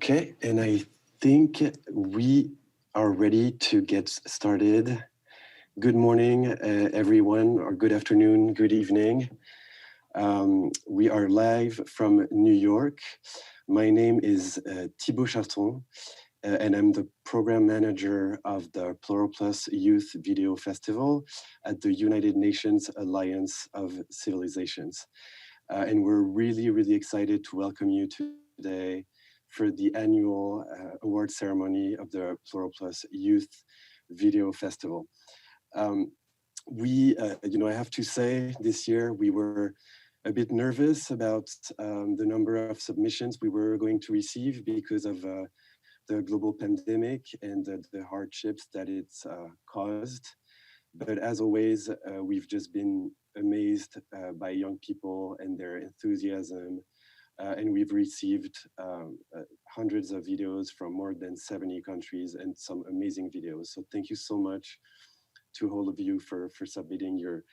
Okay, and I think we are ready to get started. Good morning, everyone, or good afternoon, good evening. We are live from New York. My name is Thibaut Charton, and I'm the program manager of the Plural Plus Youth Video Festival at the United Nations Alliance of Civilizations. And we're really, really excited to welcome you today for the annual award ceremony of the Plural Plus Youth Video Festival. I have to say, this year we were a bit nervous about the number of submissions we were going to receive because of the global pandemic and the hardships that it's caused. But as always, we've just been amazed by young people and their enthusiasm. And we've received hundreds of videos from more than 70 countries and some amazing videos. So thank you so much to all of you for submitting your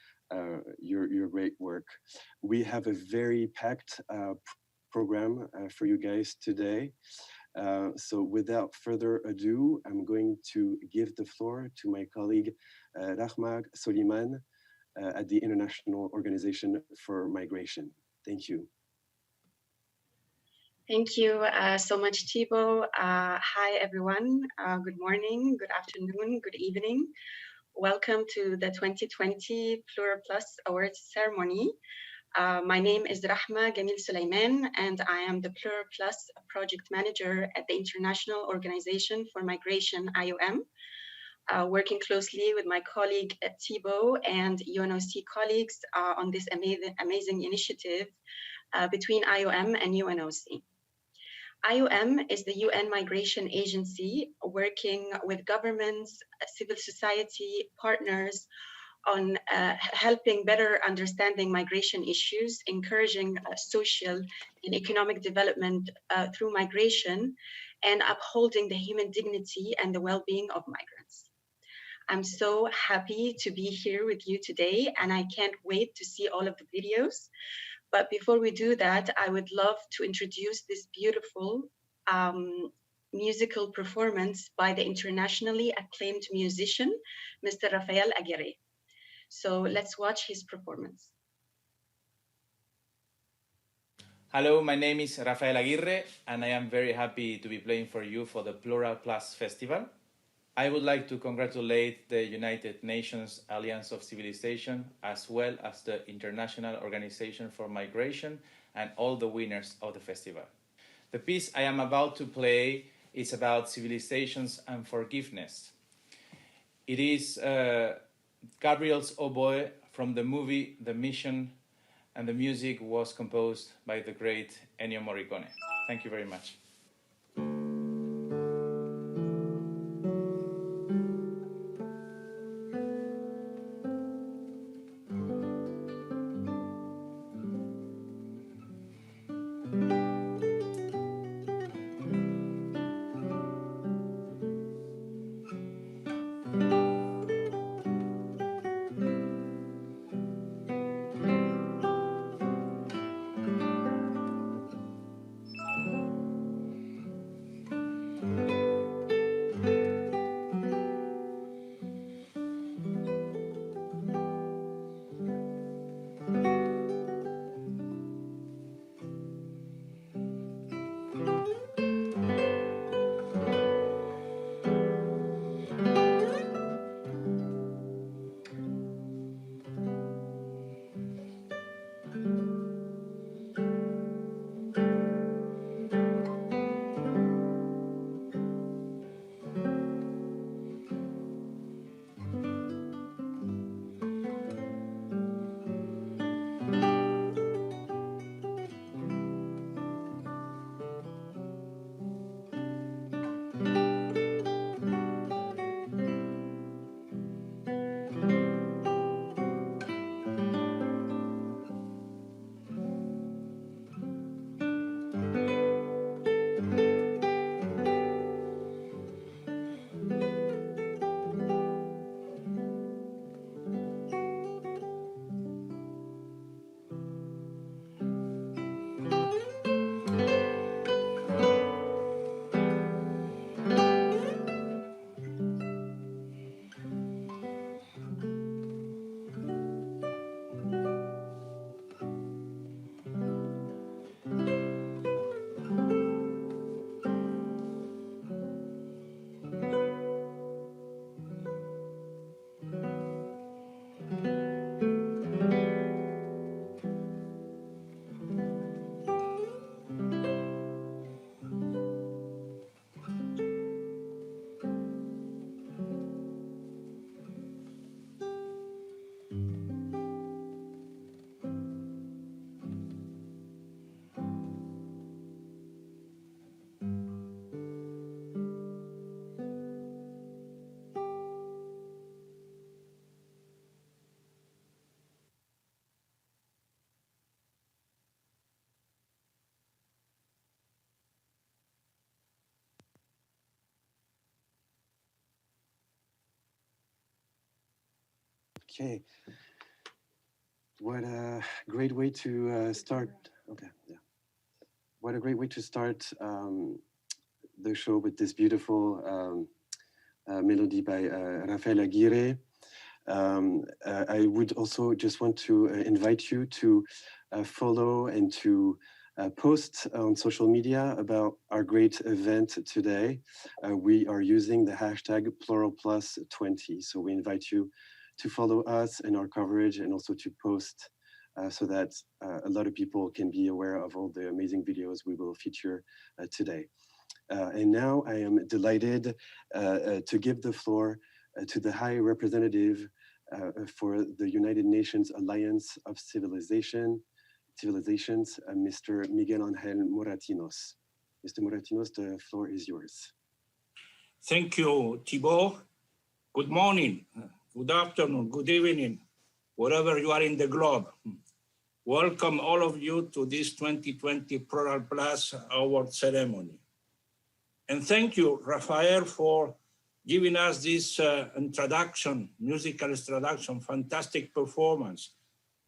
great work. We have a very packed program for you guys today. So without further ado, I'm going to give the floor to my colleague, Rahma Soliman at the International Organization for Migration. Thank you. Thank you so much, Thibaut. Hi, everyone. Good morning, good afternoon, good evening. Welcome to the 2020 Plural Plus Awards ceremony. My name is Rahma Gamil Sulaiman, and I am the Plural Plus project manager at the International Organization for Migration, IOM, working closely with my colleague Thibaut and UNOC colleagues on this amazing initiative between IOM and UNOC. IOM is the UN Migration Agency working with governments, civil society partners on helping better understanding migration issues, encouraging social and economic development through migration, and upholding the human dignity and the well-being of migrants. I'm so happy to be here with you today, and I can't wait to see all of the videos. But before we do that, I would love to introduce this beautiful musical performance by the internationally acclaimed musician, Mr. Rafael Aguirre. So let's watch his performance. Hello, my name is Rafael Aguirre, and I am very happy to be playing for you for the Plural Plus Festival. I would like to congratulate the United Nations Alliance of Civilization, as well as the International Organization for Migration, and all the winners of the festival. The piece I am about to play is about civilizations and forgiveness. It is Gabriel's oboe from the movie The Mission, and the music was composed by the great Ennio Morricone. Thank you very much. Okay. What a great way to start. Okay, yeah. What a great way to start the show with this beautiful melody by Rafael Aguirre. I would also just want to invite you to follow and to post on social media about our great event today. We are using the hashtag PLURAL+20. So we invite you to follow us and our coverage and also to post so that a lot of people can be aware of all the amazing videos we will feature today. And now I am delighted to give the floor to the High Representative for the United Nations Alliance of Civilizations, Mr. Miguel Angel Moratinos. Mr. Moratinos, the floor is yours. Thank you, Thibault. Good morning, good afternoon, good evening, wherever you are in the globe. Welcome all of you to this 2020 Plural Plus Award ceremony. And thank you, Rafael, for giving us this musical introduction, fantastic performance.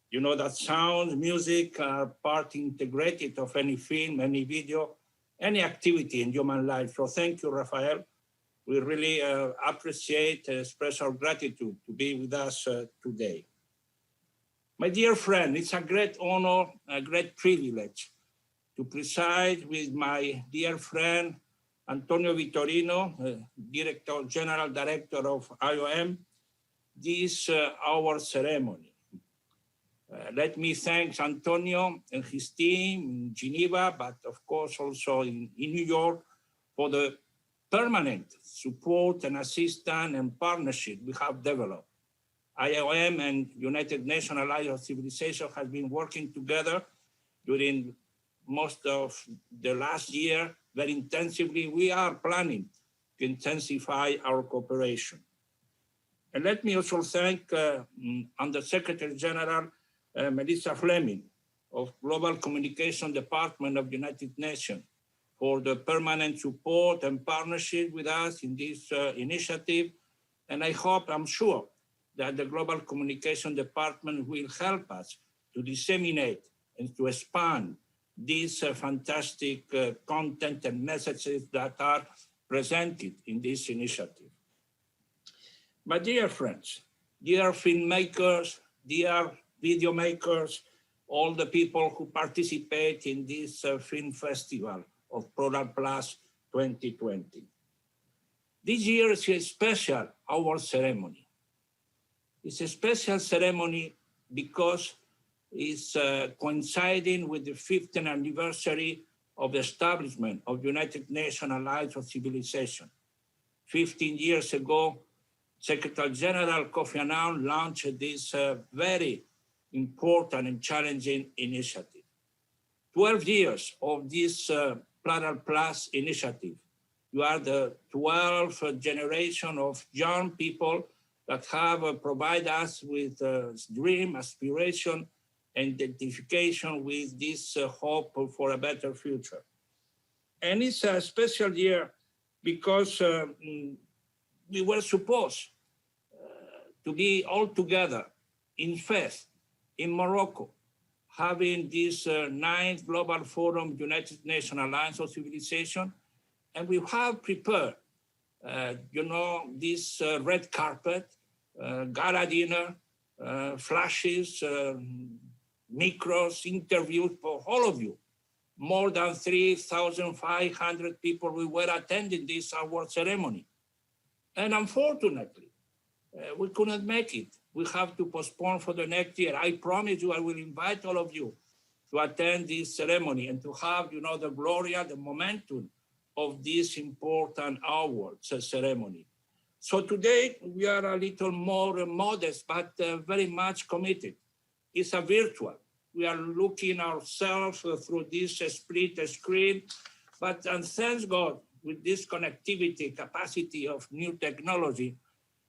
You know that sound, music are part integrated of any film, any video, any activity in human life. So thank you, Rafael. We really appreciate, express our gratitude to be with us today. My dear friend, it's a great honor, a great privilege to preside with my dear friend, Antonio Vitorino, General Director of IOM, this award ceremony. Let me thank Antonio and his team in Geneva, but of course also in New York, for the permanent support and assistance and partnership we have developed. IOM and United Nations Alliance of Civilization has been working together during most of the last year very intensively. We are planning to intensify our cooperation. And let me also thank Under-Secretary General Melissa Fleming of Global Communication Department of the United Nations for the permanent support and partnership with us in this initiative. And I'm sure that the Global Communication Department will help us to disseminate and to expand these fantastic content and messages that are presented in this initiative. My dear friends, dear filmmakers, dear video makers, all the people who participate in this film festival of Plural Plus 2020. This year is a special award ceremony. It's a special ceremony because it's coinciding with the 50th anniversary of the establishment of United Nations Alliance of Civilization. 15 years ago, Secretary General Kofi Annan launched this very important and challenging initiative. 12 years of this Plural Plus initiative. You are the 12th generation of young people that have provided us with dream, aspiration, and identification with this hope for a better future. And it's a special year because we were supposed to be all together in Fez, in Morocco, having this 9th Global Forum, United Nations Alliance of Civilization, and we have prepared, this red carpet, gala dinner, flashes, micros, interviews for all of you. More than 3,500 people we were attending this award ceremony. And unfortunately, we couldn't make it. We have to postpone for the next year. I promise you, I will invite all of you to attend this ceremony and to have, the glory, the momentum of this important awards ceremony. So today we are a little more modest, but very much committed. It's a virtual. We are looking ourselves through this split screen, but thanks God, with this connectivity capacity of new technology,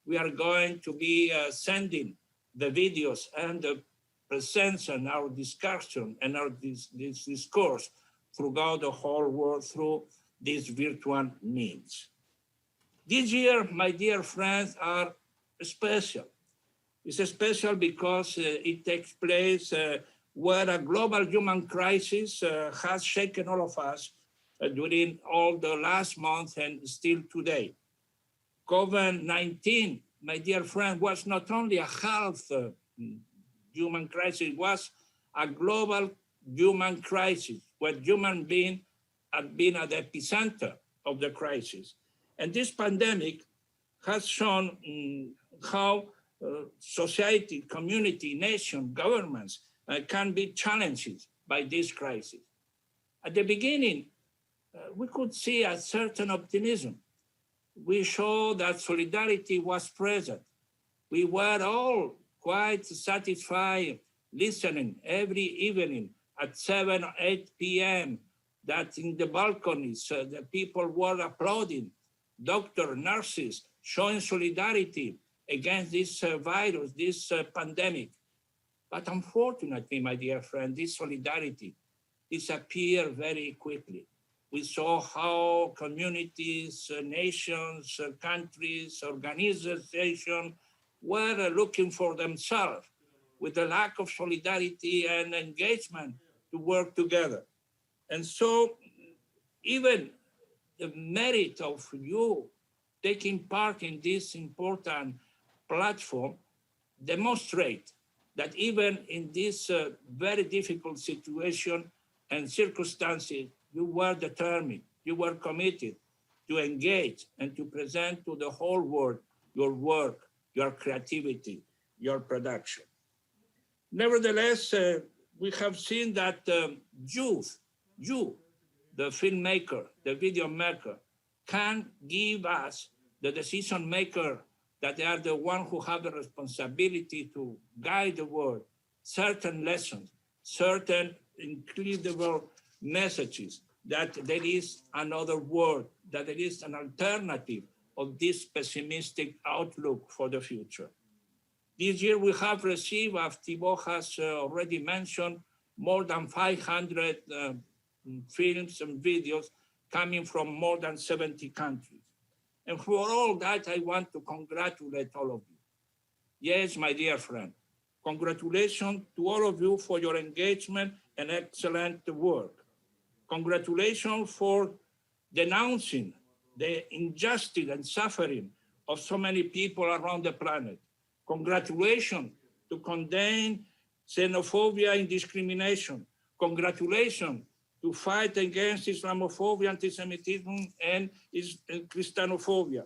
we are going to be sending the videos and the presence and our discussion and this discourse throughout the whole world through these virtual means. This year, my dear friends, are special. It's special because it takes place where a global human crisis has shaken all of us during all the last month and still today. COVID-19, my dear friend, was not only a health human crisis, it was a global human crisis where human beings have been at the epicenter of the crisis. And this pandemic has shown how society, community, nation, governments can be challenged by this crisis. At the beginning, we could see a certain optimism. We showed that solidarity was present. We were all quite satisfied listening every evening at 7 or 8 p.m. that in the balconies, the people were applauding, doctors, nurses, showing solidarity against this virus, this pandemic. But unfortunately, my dear friend, this solidarity disappeared very quickly. We saw how communities, nations, countries, organizations were looking for themselves with a lack of solidarity and engagement to work together. And so even the merit of you taking part in this important platform demonstrate that even in this very difficult situation and circumstances, you were determined, you were committed to engage and to present to the whole world your work, your creativity, your production. Nevertheless, we have seen that you, the filmmaker, the video maker, can give us, the decision maker, that they are the one who have the responsibility to guide the world, certain lessons, certain incredible messages, that there is another world, that there is an alternative of this pessimistic outlook for the future. This year we have received, as Thibaut has already mentioned, more than 500 films and videos coming from more than 70 countries. And for all that, I want to congratulate all of you. Yes, my dear friend, congratulations to all of you for your engagement and excellent work. Congratulations for denouncing the injustice and suffering of so many people around the planet. Congratulations to condemn xenophobia and discrimination. Congratulations to fight against Islamophobia, anti-Semitism, and Christianophobia.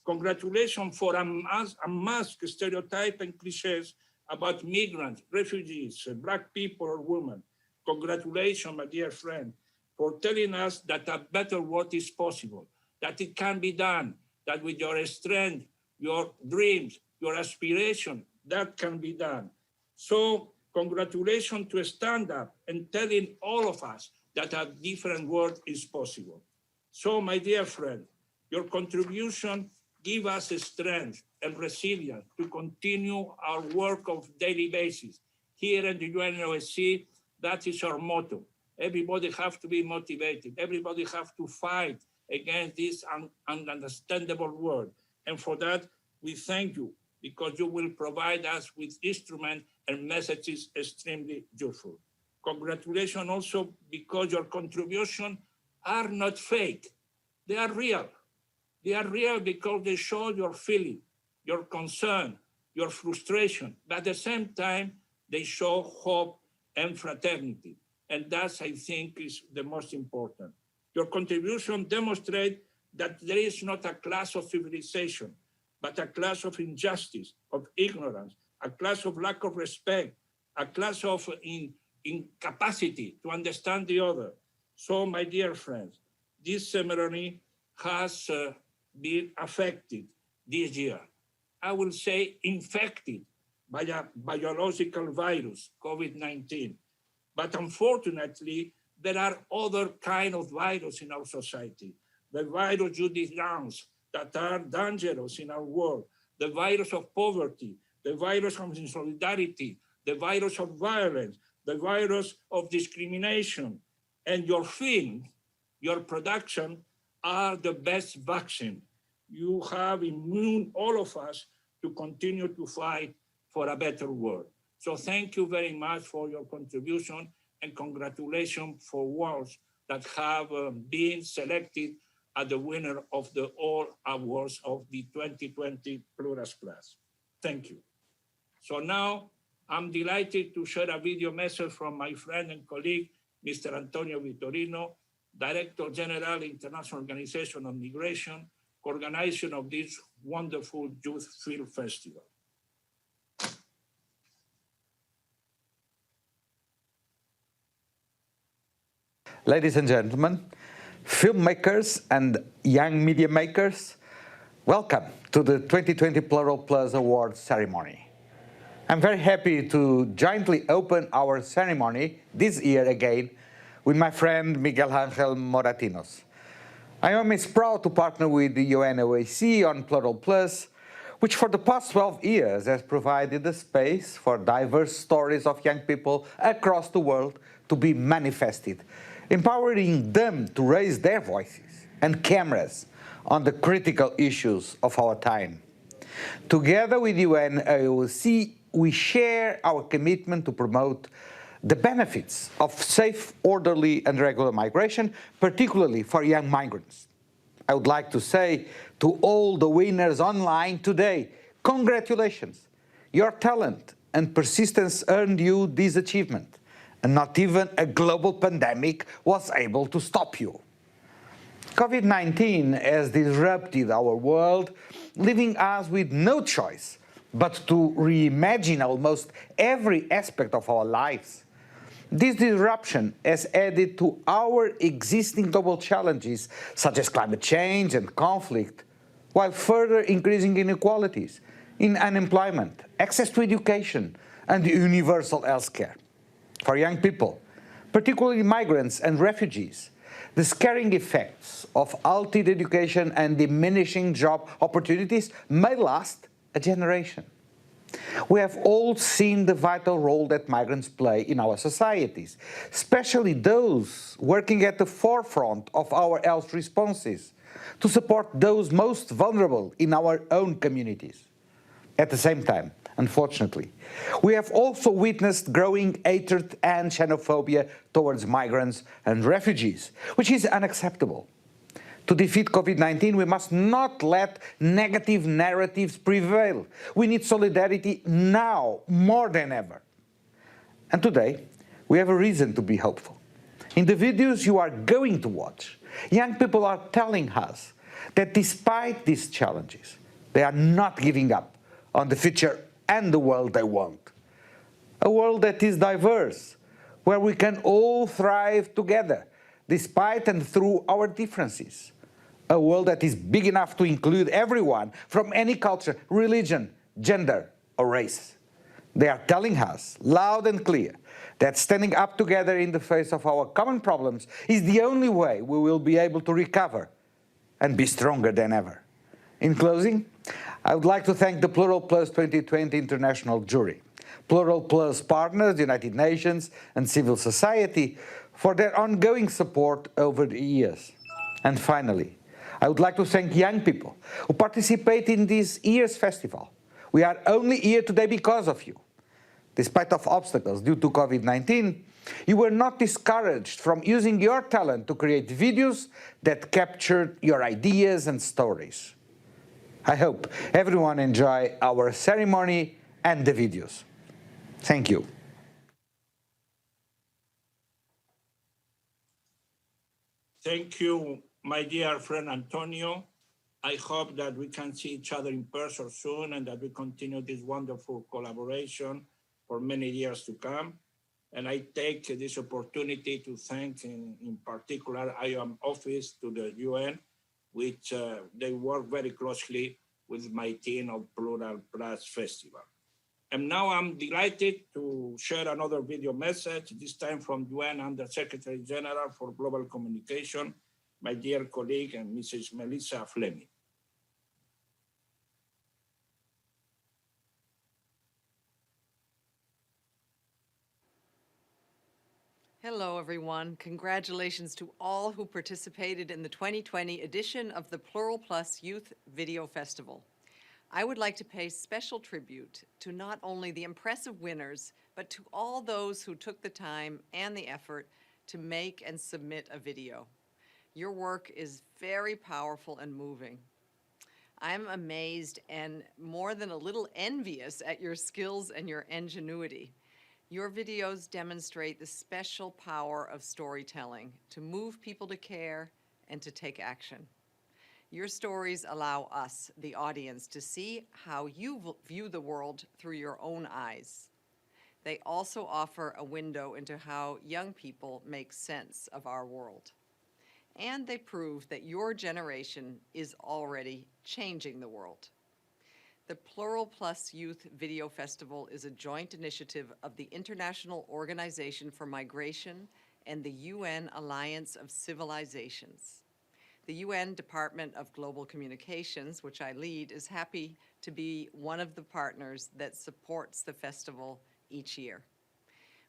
Congratulations for unmasked stereotypes and cliches about migrants, refugees, Black people or women. Congratulations, my dear friend, for telling us that a better world is possible, that it can be done, that with your strength, your dreams, your aspiration, that can be done. So congratulations to stand up and telling all of us that a different world is possible. So my dear friend, your contribution give us strength and resilience to continue our work of daily basis. Here in the UNOSC, that is our motto. Everybody have to be motivated. Everybody have to fight against this ununderstandable world. And for that, we thank you, because you will provide us with instruments and messages extremely useful. Congratulations also because your contributions are not fake. They are real. They are real because they show your feeling, your concern, your frustration. But at the same time, they show hope and fraternity. And that, I think, is the most important. Your contribution demonstrates that there is not a class of civilization, but a class of injustice, of ignorance, a class of lack of respect, a class of incapacity to understand the other. So, my dear friends, this ceremony has been affected this year. I will say infected by a biological virus, COVID-19. But unfortunately, there are other kind of viruses in our society. The virus you denounce that are dangerous in our world, the virus of poverty, the virus of insolidarity, the virus of violence, the virus of discrimination. And your film, your production are the best vaccine. You have immune all of us to continue to fight for a better world. So thank you very much for your contribution and congratulations for awards that have been selected as the winner of the all awards of the 2020 PLURAL Plus. Thank you. So now I'm delighted to share a video message from my friend and colleague, Mr. Antonio Vitorino, Director General, International Organization on Migration, organization of this wonderful Youth Film Festival. Ladies and gentlemen, filmmakers and young media makers, welcome to the 2020 Plural Plus Awards ceremony. I'm very happy to jointly open our ceremony this year again with my friend Miguel Ángel Moratinos. IOM is proud to partner with the UNOAC on Plural Plus, which for the past 12 years has provided a space for diverse stories of young people across the world to be manifested, empowering them to raise their voices and cameras on the critical issues of our time. Together with UNOAC, we share our commitment to promote the benefits of safe, orderly and regular migration, particularly for young migrants. I would like to say to all the winners online today, congratulations. Your talent and persistence earned you this achievement, and not even a global pandemic was able to stop you. COVID-19 has disrupted our world, leaving us with no choice but to reimagine almost every aspect of our lives. This disruption has added to our existing global challenges, such as climate change and conflict, while further increasing inequalities in unemployment, access to education, and universal healthcare. For young people, particularly migrants and refugees, the scaring effects of halted education and diminishing job opportunities may last a generation. We have all seen the vital role that migrants play in our societies, especially those working at the forefront of our health responses to support those most vulnerable in our own communities. At the same time, unfortunately, we have also witnessed growing hatred and xenophobia towards migrants and refugees, which is unacceptable. To defeat COVID-19, we must not let negative narratives prevail. We need solidarity now more than ever. And today, we have a reason to be hopeful. In the videos you are going to watch, young people are telling us that despite these challenges, they are not giving up on the future and the world they want. A world that is diverse, where we can all thrive together, despite and through our differences. A world that is big enough to include everyone from any culture, religion, gender, or race. They are telling us, loud and clear, that standing up together in the face of our common problems is the only way we will be able to recover and be stronger than ever. In closing, I would like to thank the Plural Plus 2020 International Jury, Plural Plus partners, the United Nations and civil society for their ongoing support over the years. And finally, I would like to thank young people who participate in this year's festival. We are only here today because of you. Despite of obstacles due to COVID-19, you were not discouraged from using your talent to create videos that captured your ideas and stories. I hope everyone enjoy our ceremony and the videos. Thank you. Thank you, my dear friend Antonio. I hope that we can see each other in person soon and that we continue this wonderful collaboration for many years to come. And I take this opportunity to thank in particular IOM office to the UN, which they work very closely with my team of Plural Plus Festival. And now I'm delighted to share another video message, this time from UN Under Secretary General for Global Communication, my dear colleague and Mrs. Melissa Fleming. Hello, everyone. Congratulations to all who participated in the 2020 edition of the Plural Plus Youth Video Festival. I would like to pay special tribute to not only the impressive winners, but to all those who took the time and the effort to make and submit a video. Your work is very powerful and moving. I'm amazed and more than a little envious at your skills and your ingenuity. Your videos demonstrate the special power of storytelling to move people to care and to take action. Your stories allow us, the audience, to see how you view the world through your own eyes. They also offer a window into how young people make sense of our world. And they prove that your generation is already changing the world. The Plural Plus Youth Video Festival is a joint initiative of the International Organization for Migration and the UN Alliance of Civilizations. The UN Department of Global Communications, which I lead, is happy to be one of the partners that supports the festival each year.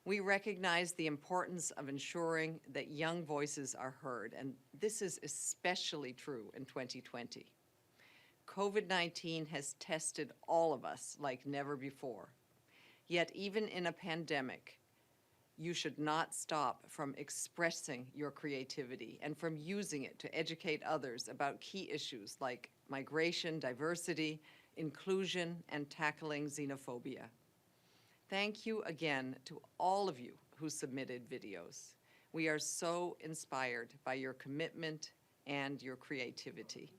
We recognize the importance of ensuring that young voices are heard, and this is especially true in 2020. COVID-19 has tested all of us like never before. Yet even in a pandemic, you should not stop from expressing your creativity and from using it to educate others about key issues like migration, diversity, inclusion, and tackling xenophobia. Thank you again to all of you who submitted videos. We are so inspired by your commitment and your creativity.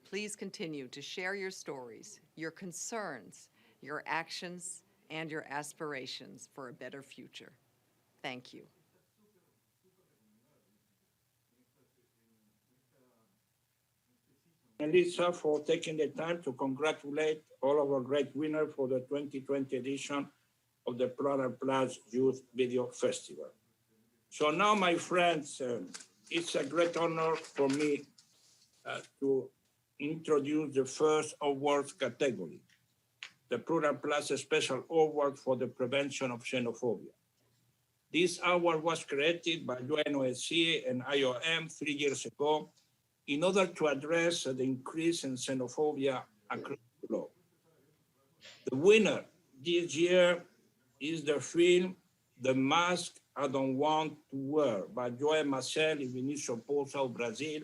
Please continue to share your stories, your concerns, your actions, and your aspirations for a better future. Thank you. Melissa, for taking the time to congratulate all of our great winners for the 2020 edition of the Plural Plus Youth Video Festival. So now, my friends, it's a great honor for me to introduce the first awards category, the Plural Plus Special Award for the Prevention of Xenophobia. This award was created by UNOSC and IOM 3 years ago in order to address the increase in xenophobia across the globe. The winner this year is the film The Mask I Don't Want to Wear by Joel Marcel and Vinícius Pousa of Brazil.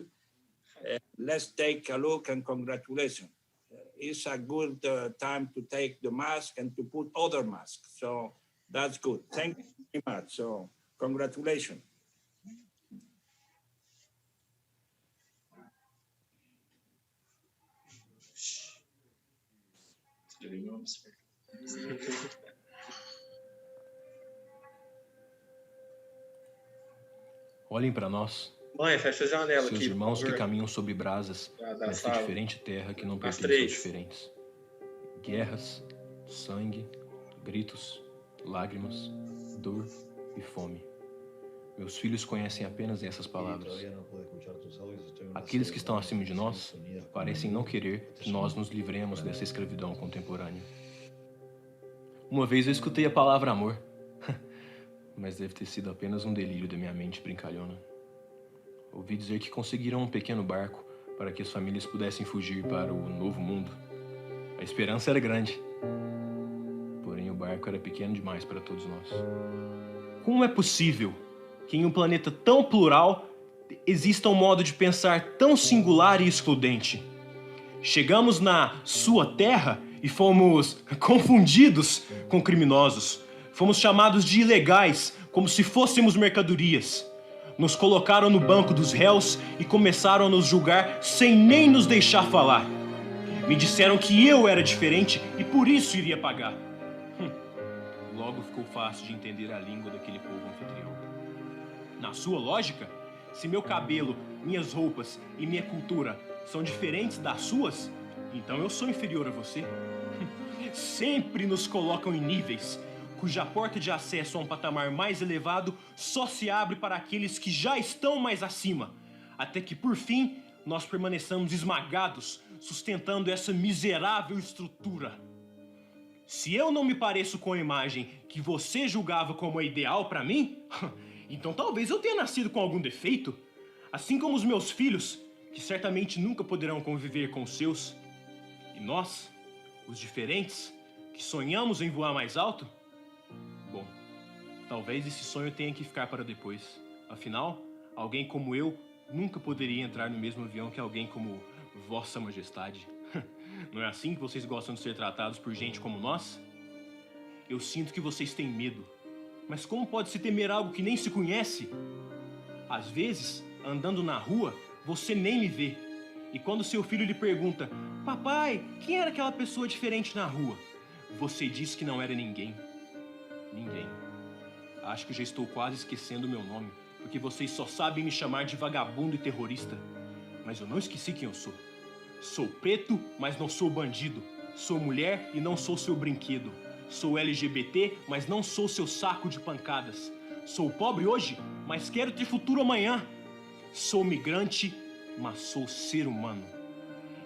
Let's take a look and congratulations. It's a good time to take the mask and to put other masks. So that's good. Thank you very much. So congratulations. Olhem para nós, Mãe, fecha a janela seus aqui, irmãos por que favor. caminham sobre brasas Da nesta sala. diferente terra que não Às pertence aos 3. diferentes. Guerras, sangue, gritos, lágrimas, dor e fome. Meus filhos conhecem apenas essas palavras. Aqueles que estão acima de nós parecem não querer que nós nos livremos dessa escravidão contemporânea. Uma vez eu escutei a palavra amor, mas deve ter sido apenas um delírio da minha mente brincalhona. Ouvi dizer que conseguiram um pequeno barco para que as famílias pudessem fugir para o novo mundo. A esperança era grande, porém o barco era pequeno demais para todos nós. Como é possível que em um planeta tão plural exista um modo de pensar tão singular e excludente? Chegamos na sua terra e fomos confundidos com criminosos. Fomos chamados de ilegais, como se fôssemos mercadorias. Nos colocaram no banco dos réus e começaram a nos julgar sem nem nos deixar falar. Me disseram que eu era diferente e por isso iria pagar. Logo ficou fácil de entender a língua daquele povo anfitrião. Na sua lógica, se meu cabelo, minhas roupas e minha cultura são diferentes das suas, então eu sou inferior a você. Sempre nos colocam em níveis cuja porta de acesso a um patamar mais elevado só se abre para aqueles que já estão mais acima, até que, por fim, nós permaneçamos esmagados, sustentando essa miserável estrutura. Se eu não me pareço com a imagem que você julgava como a ideal para mim, então talvez eu tenha nascido com algum defeito, assim como os meus filhos, que certamente nunca poderão conviver com os seus. E nós Os diferentes? Que sonhamos em voar mais alto? Bom, talvez esse sonho tenha que ficar para depois. Afinal, alguém como eu nunca poderia entrar no mesmo avião que alguém como Vossa Majestade. Não é assim que vocês gostam de ser tratados por gente como nós? Eu sinto que vocês têm medo. Mas como pode-se temer algo que nem se conhece? Às vezes, andando na rua, você nem me vê. E quando seu filho lhe pergunta: papai, quem era aquela pessoa diferente na rua? Você diz que não era ninguém. Ninguém. Acho que já estou quase esquecendo o meu nome, porque vocês só sabem me chamar de vagabundo e terrorista. Mas eu não esqueci quem eu sou. Sou preto, mas não sou bandido. Sou mulher e não sou seu brinquedo. Sou LGBT, mas não sou seu saco de pancadas. Sou pobre hoje, mas quero ter futuro amanhã. Sou migrante, mas sou ser humano.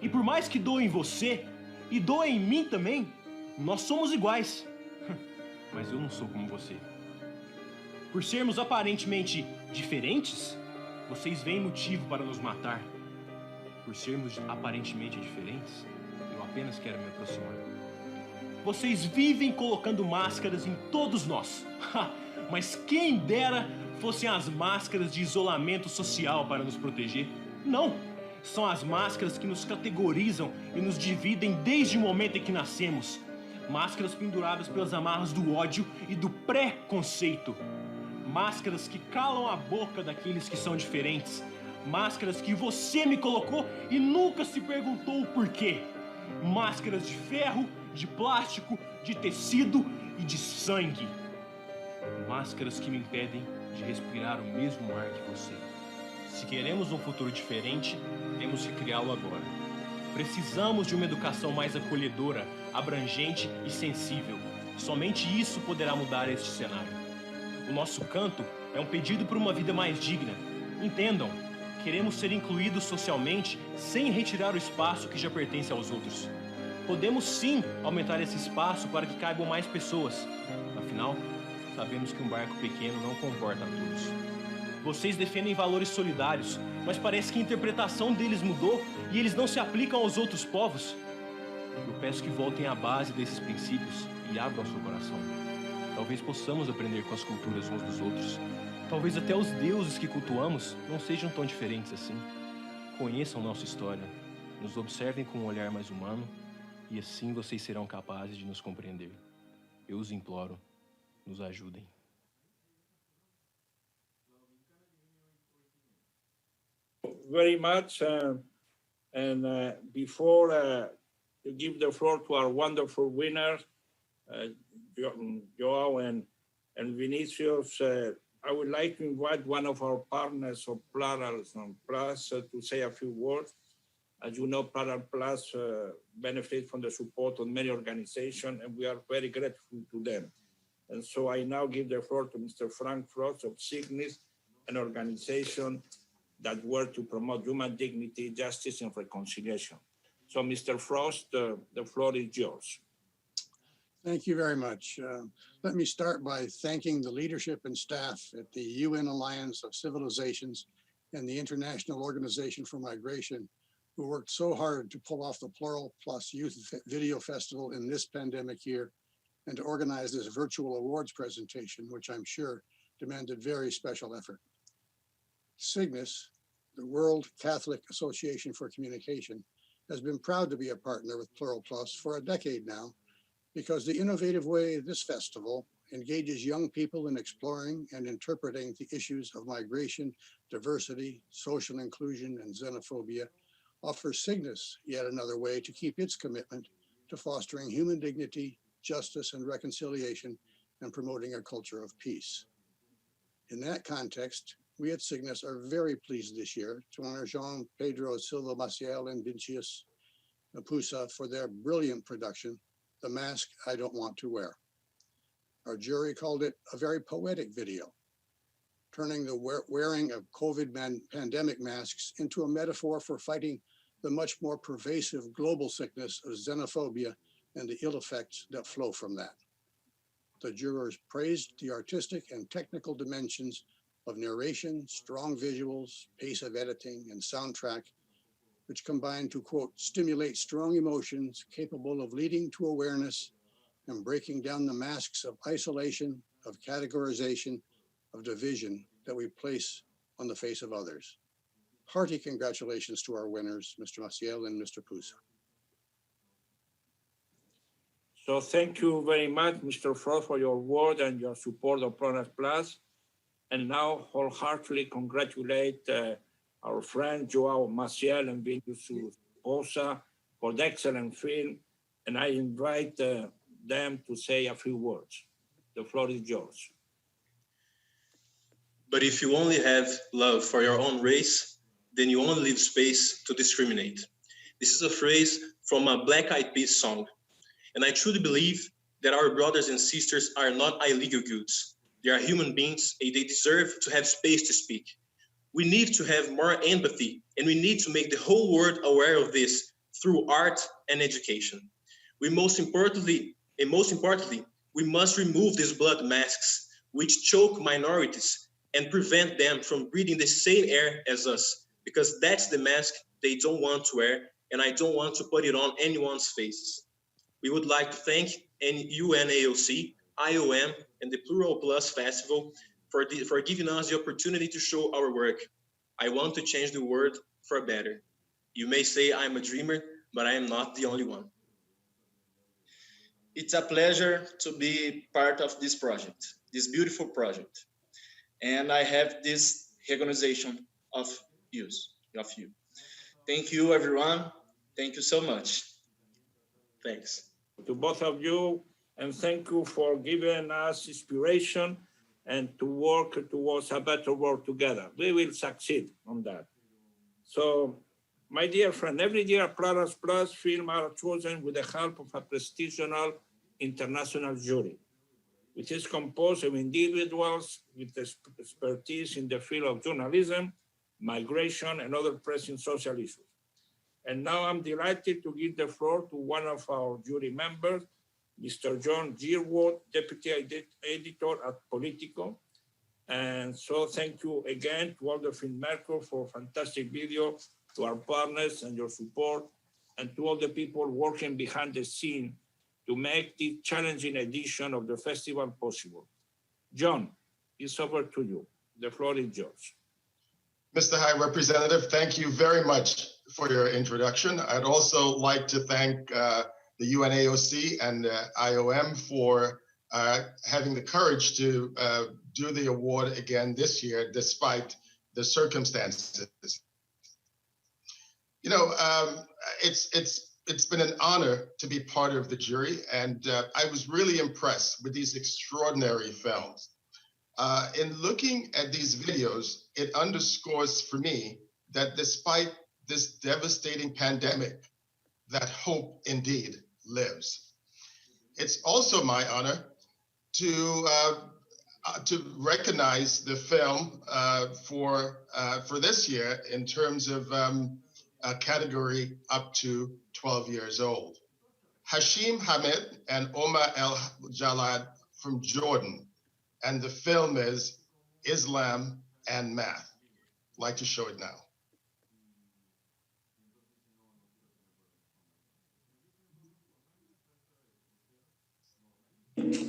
E por mais que doe em você, e doe em mim também, nós somos iguais. Mas eu não sou como você. Por sermos aparentemente diferentes, vocês veem motivo para nos matar. Por sermos aparentemente diferentes, eu apenas quero me aproximar. Vocês vivem colocando máscaras em todos nós. Mas quem dera fossem as máscaras de isolamento social para nos proteger. Não! São as máscaras que nos categorizam e nos dividem desde o momento em que nascemos. Máscaras penduradas pelas amarras do ódio e do preconceito. Máscaras que calam a boca daqueles que são diferentes. Máscaras que você me colocou e nunca se perguntou o porquê. Máscaras de ferro, de plástico, de tecido e de sangue. Máscaras que me impedem de respirar o mesmo ar que você. Se queremos um futuro diferente, temos que criá-lo agora. Precisamos de uma educação mais acolhedora, abrangente e sensível. Somente isso poderá mudar este cenário. O nosso canto é um pedido por uma vida mais digna. Entendam, queremos ser incluídos socialmente sem retirar o espaço que já pertence aos outros. Podemos sim aumentar esse espaço para que caibam mais pessoas. Afinal, sabemos que um barco pequeno não comporta a todos. Vocês defendem valores solidários, mas parece que a interpretação deles mudou e eles não se aplicam aos outros povos. Eu peço que voltem à base desses princípios e abram seu coração. Talvez possamos aprender com as culturas uns dos outros. Talvez até os deuses que cultuamos não sejam tão diferentes assim. Conheçam nossa história, nos observem com um olhar mais humano e assim vocês serão capazes de nos compreender. Eu os imploro, nos ajudem. Very much, before you give the floor to our wonderful winners, Joao and Vinicius, I would like to invite one of our partners of PLURAL Plus to say a few words. As you know, PLURAL Plus benefits from the support of many organizations, and we are very grateful to them. And so I now give the floor to Mr. Frank Frost of Cygnus, an organization that works to promote human dignity, justice, and reconciliation. So, Mr. Frost, the floor is yours. Thank you very much. Let me start by thanking the leadership and staff at the UN Alliance of Civilizations and the International Organization for Migration, who worked so hard to pull off the Plural Plus Youth Video Festival in this pandemic year and to organize this virtual awards presentation, which I'm sure demanded very special effort. Cygnus, the World Catholic Association for Communication, has been proud to be a partner with Plural Plus for a decade now, because the innovative way this festival engages young people in exploring and interpreting the issues of migration, diversity, social inclusion, and xenophobia offers Cygnus yet another way to keep its commitment to fostering human dignity, justice, and reconciliation, and promoting a culture of peace. In that context, we at Cygnus are very pleased this year to honor Jean Pedro Silva Maciel and Vincius Pusa for their brilliant production, The Mask I Don't Want to Wear. Our jury called it a very poetic video, turning the wearing of COVID pandemic masks into a metaphor for fighting the much more pervasive global sickness of xenophobia and the ill effects that flow from that. The jurors praised the artistic and technical dimensions of narration, strong visuals, pace of editing, and soundtrack, which combine to, quote, stimulate strong emotions capable of leading to awareness and breaking down the masks of isolation, of categorization, of division that we place on the face of others. Hearty congratulations to our winners, Mr. Maciel and Mr. Pusa. So thank you very much, Mr. Frost, for your word and your support of PLURAL Plus. And now wholeheartedly congratulate our friend Joao Maciel and Vinicius Posa for the excellent film. And I invite them to say a few words. The floor is yours. But if you only have love for your own race, then you only leave space to discriminate. This is a phrase from a Black Eyed Peas song. And I truly believe that our brothers and sisters are not illegal goods. They are human beings and they deserve to have space to speak. We need to have more empathy and we need to make the whole world aware of this through art and education. Most importantly, we must remove these blood masks which choke minorities and prevent them from breathing the same air as us, because that's the mask they don't want to wear, and I don't want to put it on anyone's faces. We would like to thank UNAOC, IOM, and the Plural Plus Festival for giving us the opportunity to show our work. I want to change the world for better. You may say I'm a dreamer, but I am not the only one. It's a pleasure to be part of this project, this beautiful project. And I have this recognition of you. Thank you, everyone. Thank you so much. Thanks. To both of you, and thank you for giving us inspiration and to work towards a better world together. We will succeed on that. So, my dear friend, every year PLURAL Plus films are chosen with the help of a prestigious international jury, which is composed of individuals with expertise in the field of journalism, migration, and other pressing social issues. And now I'm delighted to give the floor to one of our jury members, Mr. John Gilwood, Deputy Editor at Politico. And so thank you again to all the filmmakers for fantastic video, to our partners and your support, and to all the people working behind the scene to make this challenging edition of the festival possible. John, it's over to you. The floor is yours. Mr. High Representative, thank you very much for your introduction. I'd also like to thank the UNAOC and IOM for having the courage to do the award again this year, despite the circumstances. You know, it's been an honor to be part of the jury, and I was really impressed with these extraordinary films. In looking at these videos, it underscores for me that despite this devastating pandemic, that hope indeed lives. It's also my honor to recognize the film for this year in terms of a category up to 12 years old. Hashim Hamid and Omar El Jalad from Jordan, and the film is Islam and Math. I'd like to show it now.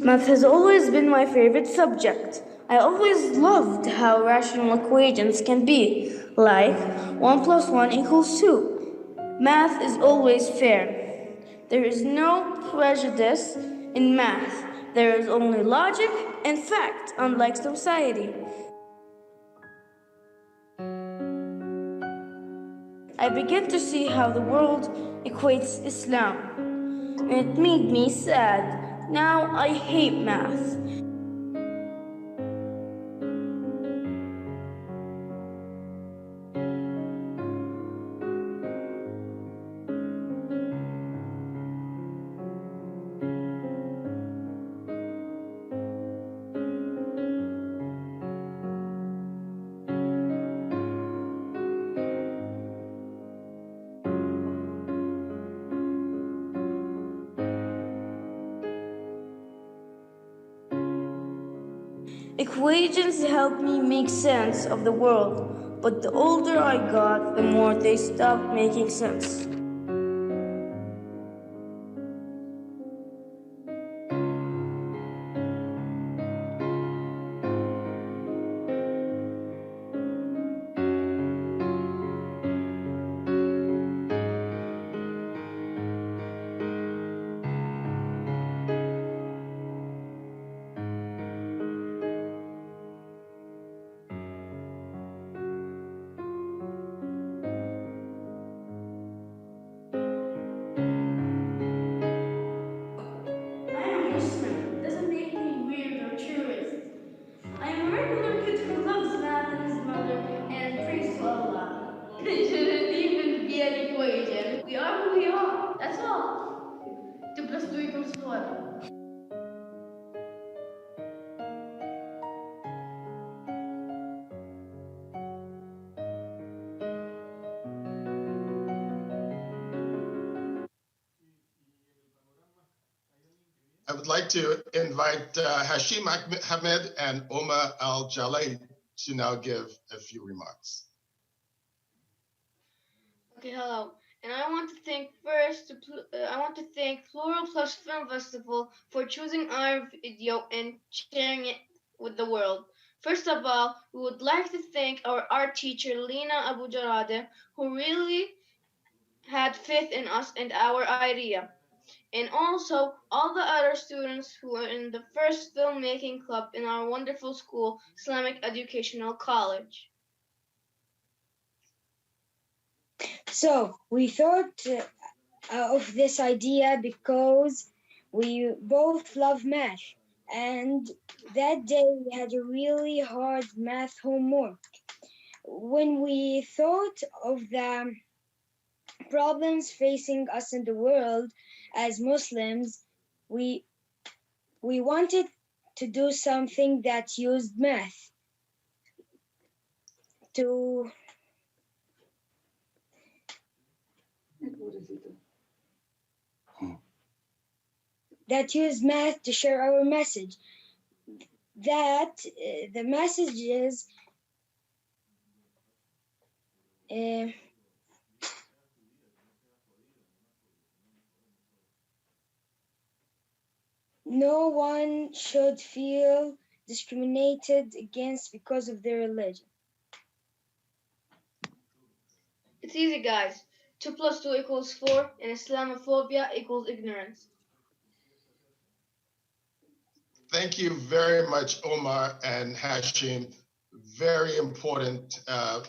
Math has always been my favorite subject. I always loved how rational equations can be, like 1 + 1 = 2. Math is always fair. There is no prejudice in math. There is only logic and fact, unlike society. I began to see how the world equates Islam. It made me sad. Now I hate math. Equations help me make sense of the world. But the older I got, the more they stopped making sense. I am Muslim. Doesn't make me weird or tourist. I am a regular kid who loves math and his mother and prays to Allah. It shouldn't even be an equation. We are who we are. That's all. 2 plus 2 equals 4. I would like to invite Hashim Ahmed and Omar Al Jalay to now give a few remarks. Okay, hello. And I want to thank Plural Plus Film Festival for choosing our video and sharing it with the world. First of all, we would like to thank our art teacher Lina Abu Jarade, who really had faith in us and our idea. And also all the other students who are in the first filmmaking club in our wonderful school, Islamic Educational College. So we thought of this idea because we both love math. And that day we had a really hard math homework. When we thought of the problems facing us in the world as Muslims, we wanted to do something that used math to to share our message. That the message is no one should feel discriminated against because of their religion. It's easy, guys. 2 plus 2 equals 4, and Islamophobia equals ignorance. Thank you very much, Omar and Hashim. Very important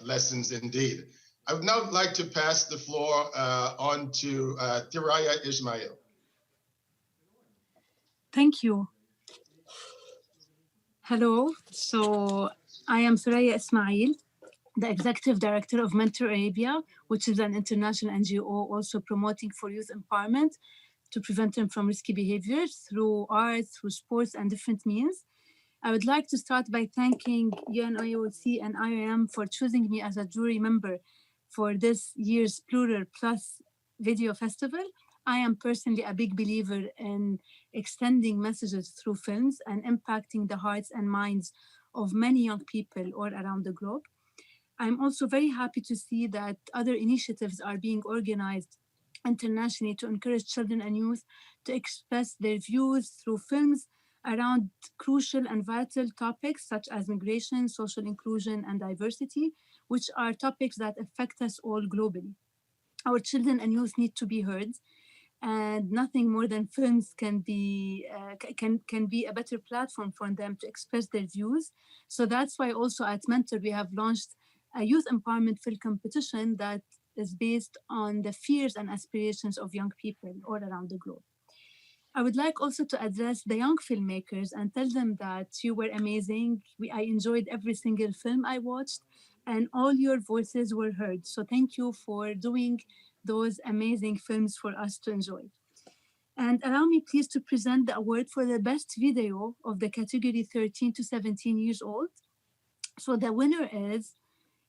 lessons indeed. I would now like to pass the floor on to Thiraya Ismail. Thank you. Hello, so I am Thiraya Ismail, the Executive Director of Mentor Arabia, which is an international NGO also promoting for youth empowerment to prevent them from risky behaviors through art, through sports, and different means. I would like to start by thanking UNIOC and IOM for choosing me as a jury member for this year's Plural Plus Video Festival. I am personally a big believer in extending messages through films and impacting the hearts and minds of many young people all around the globe. I'm also very happy to see that other initiatives are being organized internationally to encourage children and youth to express their views through films around crucial and vital topics such as migration, social inclusion, and diversity, which are topics that affect us all globally. Our children and youth need to be heard, and nothing more than films can be a better platform for them to express their views. So that's why also at Mentor we have launched a youth empowerment film competition that is based on the fears and aspirations of young people all around the globe. I would like also to address the young filmmakers and tell them that you were amazing. I enjoyed every single film I watched, and all your voices were heard. So thank you for doing those amazing films for us to enjoy. And allow me please to present the award for the best video of the category 13 to 17 years old. So the winner is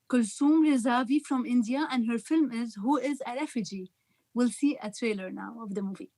Kulsum Rizavi from India, and her film is Who is a Refugee? We'll see a trailer now of the movie.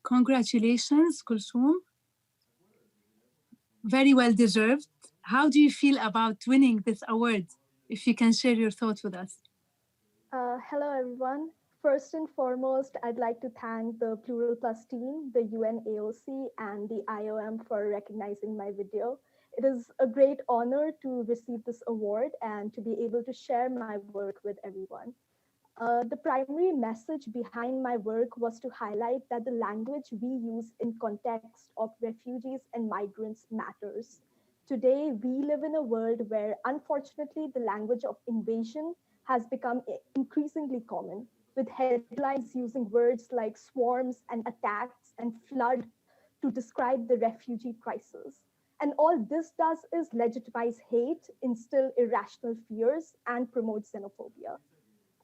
Congratulations, Kulsum. Very well deserved. How do you feel about winning this award? If you can share your thoughts with us. Hello, everyone. First and foremost, I'd like to thank the Plural Plus team, the UN AOC, and the IOM for recognizing my video. It is a great honor to receive this award and to be able to share my work with everyone. The primary message behind my work was to highlight that the language we use in context of refugees and migrants matters. Today, we live in a world where, unfortunately, the language of invasion has become increasingly common, with headlines using words like swarms and attacks and flood to describe the refugee crisis. And all this does is legitimize hate, instill irrational fears, and promote xenophobia.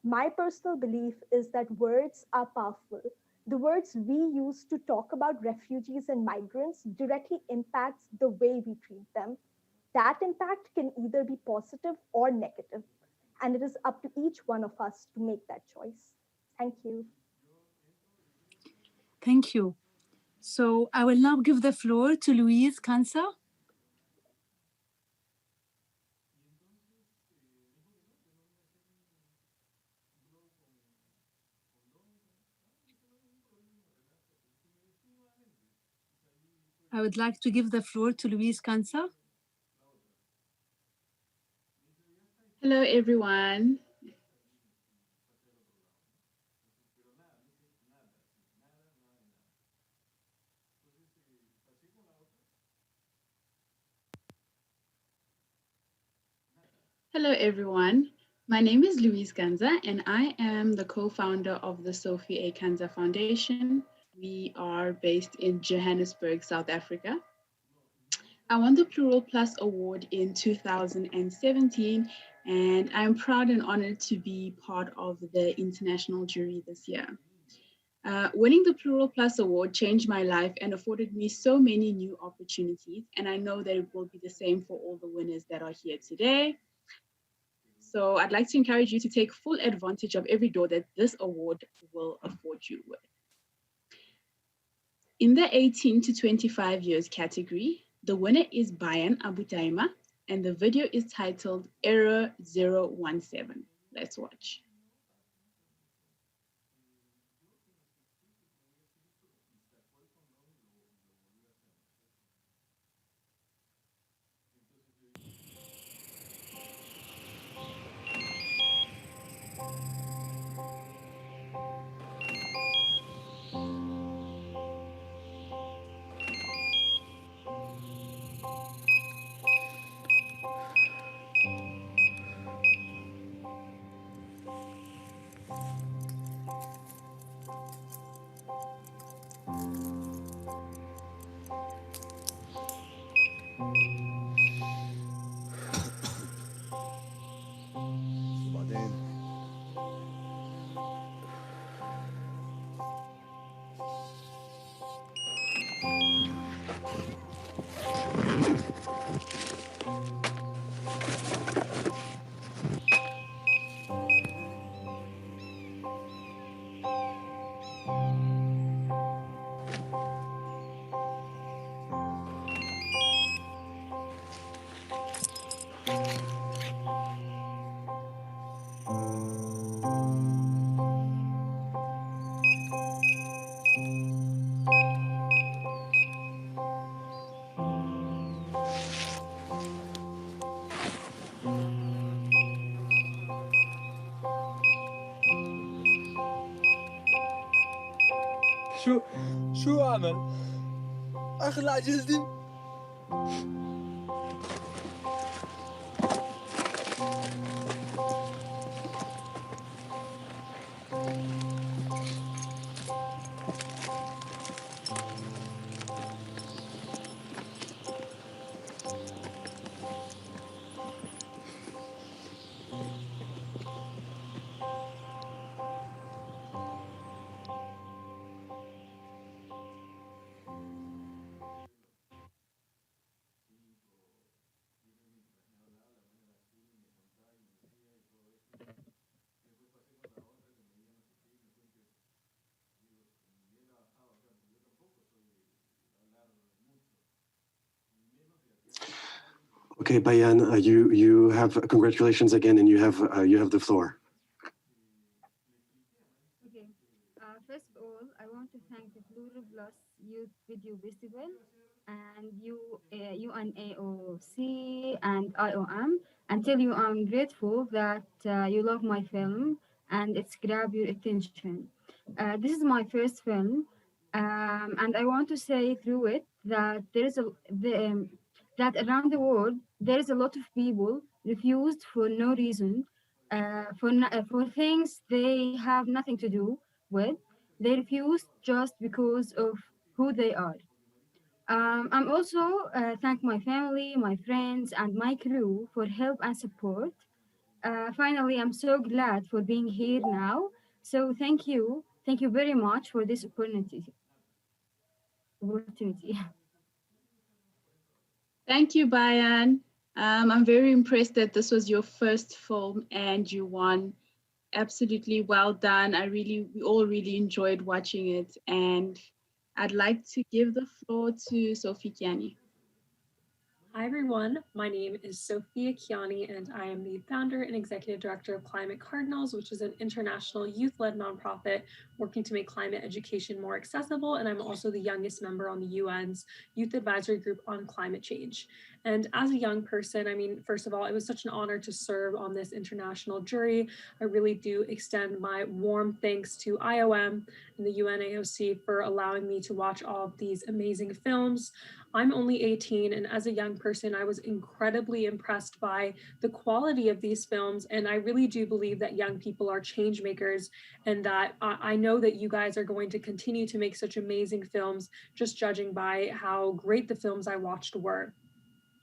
My personal belief is that words are powerful. The words we use to talk about refugees and migrants directly impacts the way we treat them. That impact can either be positive or negative, and it is up to each one of us to make that choice. Thank you. Thank you. So I will now give the floor to Louise Kansa. I would like to give the floor to Louise Kansa. Hello, everyone. Hello, everyone. My name is Louise Ganza, and I am the co-founder of the Sophie A. Kanza Foundation. We are based in Johannesburg, South Africa. I won the Plural Plus Award in 2017, and I'm proud and honored to be part of the international jury this year. Winning the Plural Plus Award changed my life and afforded me so many new opportunities, and I know that it will be the same for all the winners that are here today. So I'd like to encourage you to take full advantage of every door that this award will afford you with. In the 18 to 25 years category, the winner is Bayan Abutaima, and the video is titled Error 017. Let's watch. شو أعمل؟ أخلع جلدي؟ Okay, Bayan, you have congratulations again, and you have the floor. Okay. First of all, I want to thank the Plural Plus Youth Video Festival and UNAOC and IOM, and tell you I'm grateful that you love my film and it's grabbed your attention. This is my first film, and I want to say through it that that around the world there is a lot of people refused for no reason, for things they have nothing to do with. They refuse just because of who they are. I'm also thank my family, my friends, and my crew for help and support. Finally, I'm so glad for being here now. So thank you very much for this opportunity. Thank you, Bayan. I'm very impressed that this was your first film and you won. Absolutely well done. We all really enjoyed watching it. And I'd like to give the floor to Sophie Kiani. Hi everyone, my name is Sophia Kiani and I am the founder and executive director of Climate Cardinals, which is an international youth-led nonprofit working to make climate education more accessible. And I'm also the youngest member on the UN's Youth Advisory Group on Climate Change. And as a young person, I mean, first of all, it was such an honor to serve on this international jury. I really do extend my warm thanks to IOM and the UNAOC for allowing me to watch all of these amazing films. I'm only 18, and as a young person, I was incredibly impressed by the quality of these films. And I really do believe that young people are change makers, and that I know that you guys are going to continue to make such amazing films, just judging by how great the films I watched were.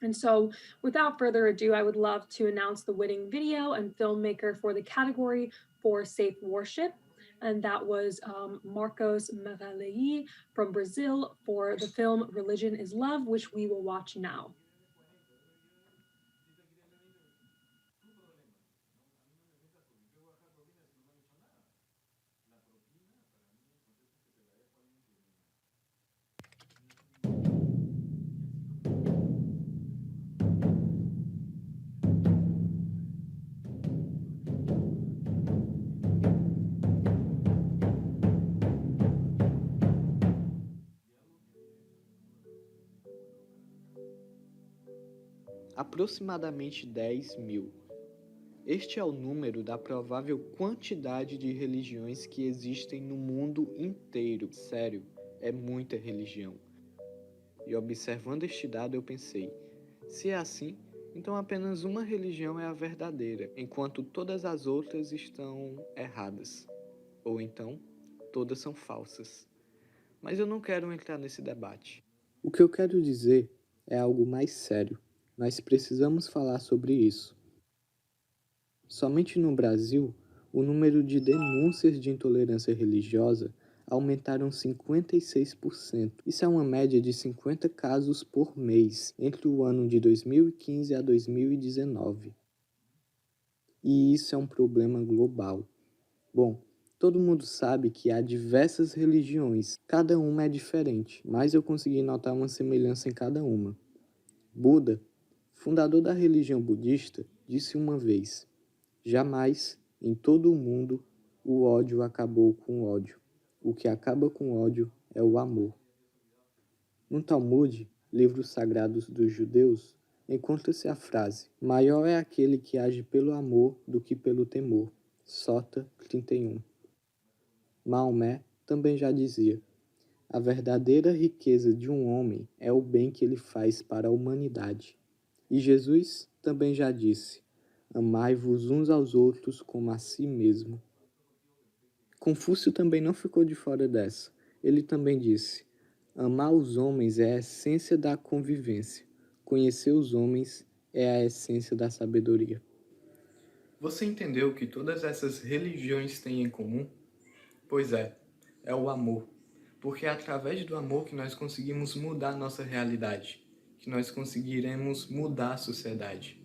And so without further ado, I would love to announce the winning video and filmmaker for the category for Safe Worship. And that was Marcos Magalhães from Brazil for the film Religion is Love, which we will watch now. Aproximadamente 10.000. Este é o número da provável quantidade de religiões que existem no mundo inteiro. Sério, é muita religião. E observando este dado eu pensei, se é assim, então apenas uma religião é a verdadeira, enquanto todas as outras estão erradas. Ou então, todas são falsas. Mas eu não quero entrar nesse debate. O que eu quero dizer é algo mais sério. Nós precisamos falar sobre isso. Somente no Brasil, o número de denúncias de intolerância religiosa aumentaram 56%. Isso é uma média de 50 casos por mês entre o ano de 2015 a 2019. E isso é um problema global. Bom, todo mundo sabe que há diversas religiões, cada uma é diferente, mas eu consegui notar uma semelhança em cada uma. Buda, fundador da religião budista, disse uma vez: jamais, em todo o mundo, o ódio acabou com o ódio. O que acaba com o ódio é o amor. No Talmud, livro sagrado dos judeus, encontra-se a frase: maior é aquele que age pelo amor do que pelo temor. Sota 31. Maomé também já dizia: a verdadeira riqueza de um homem é o bem que ele faz para a humanidade. E Jesus também já disse: amai-vos uns aos outros como a si mesmo. Confúcio também não ficou de fora dessa. Ele também disse: amar os homens é a essência da convivência. Conhecer os homens é a essência da sabedoria. Você entendeu o que todas essas religiões têm em comum? Pois é o amor. Porque é através do amor que nós conseguimos mudar nossa realidade, que nós conseguiremos mudar a sociedade.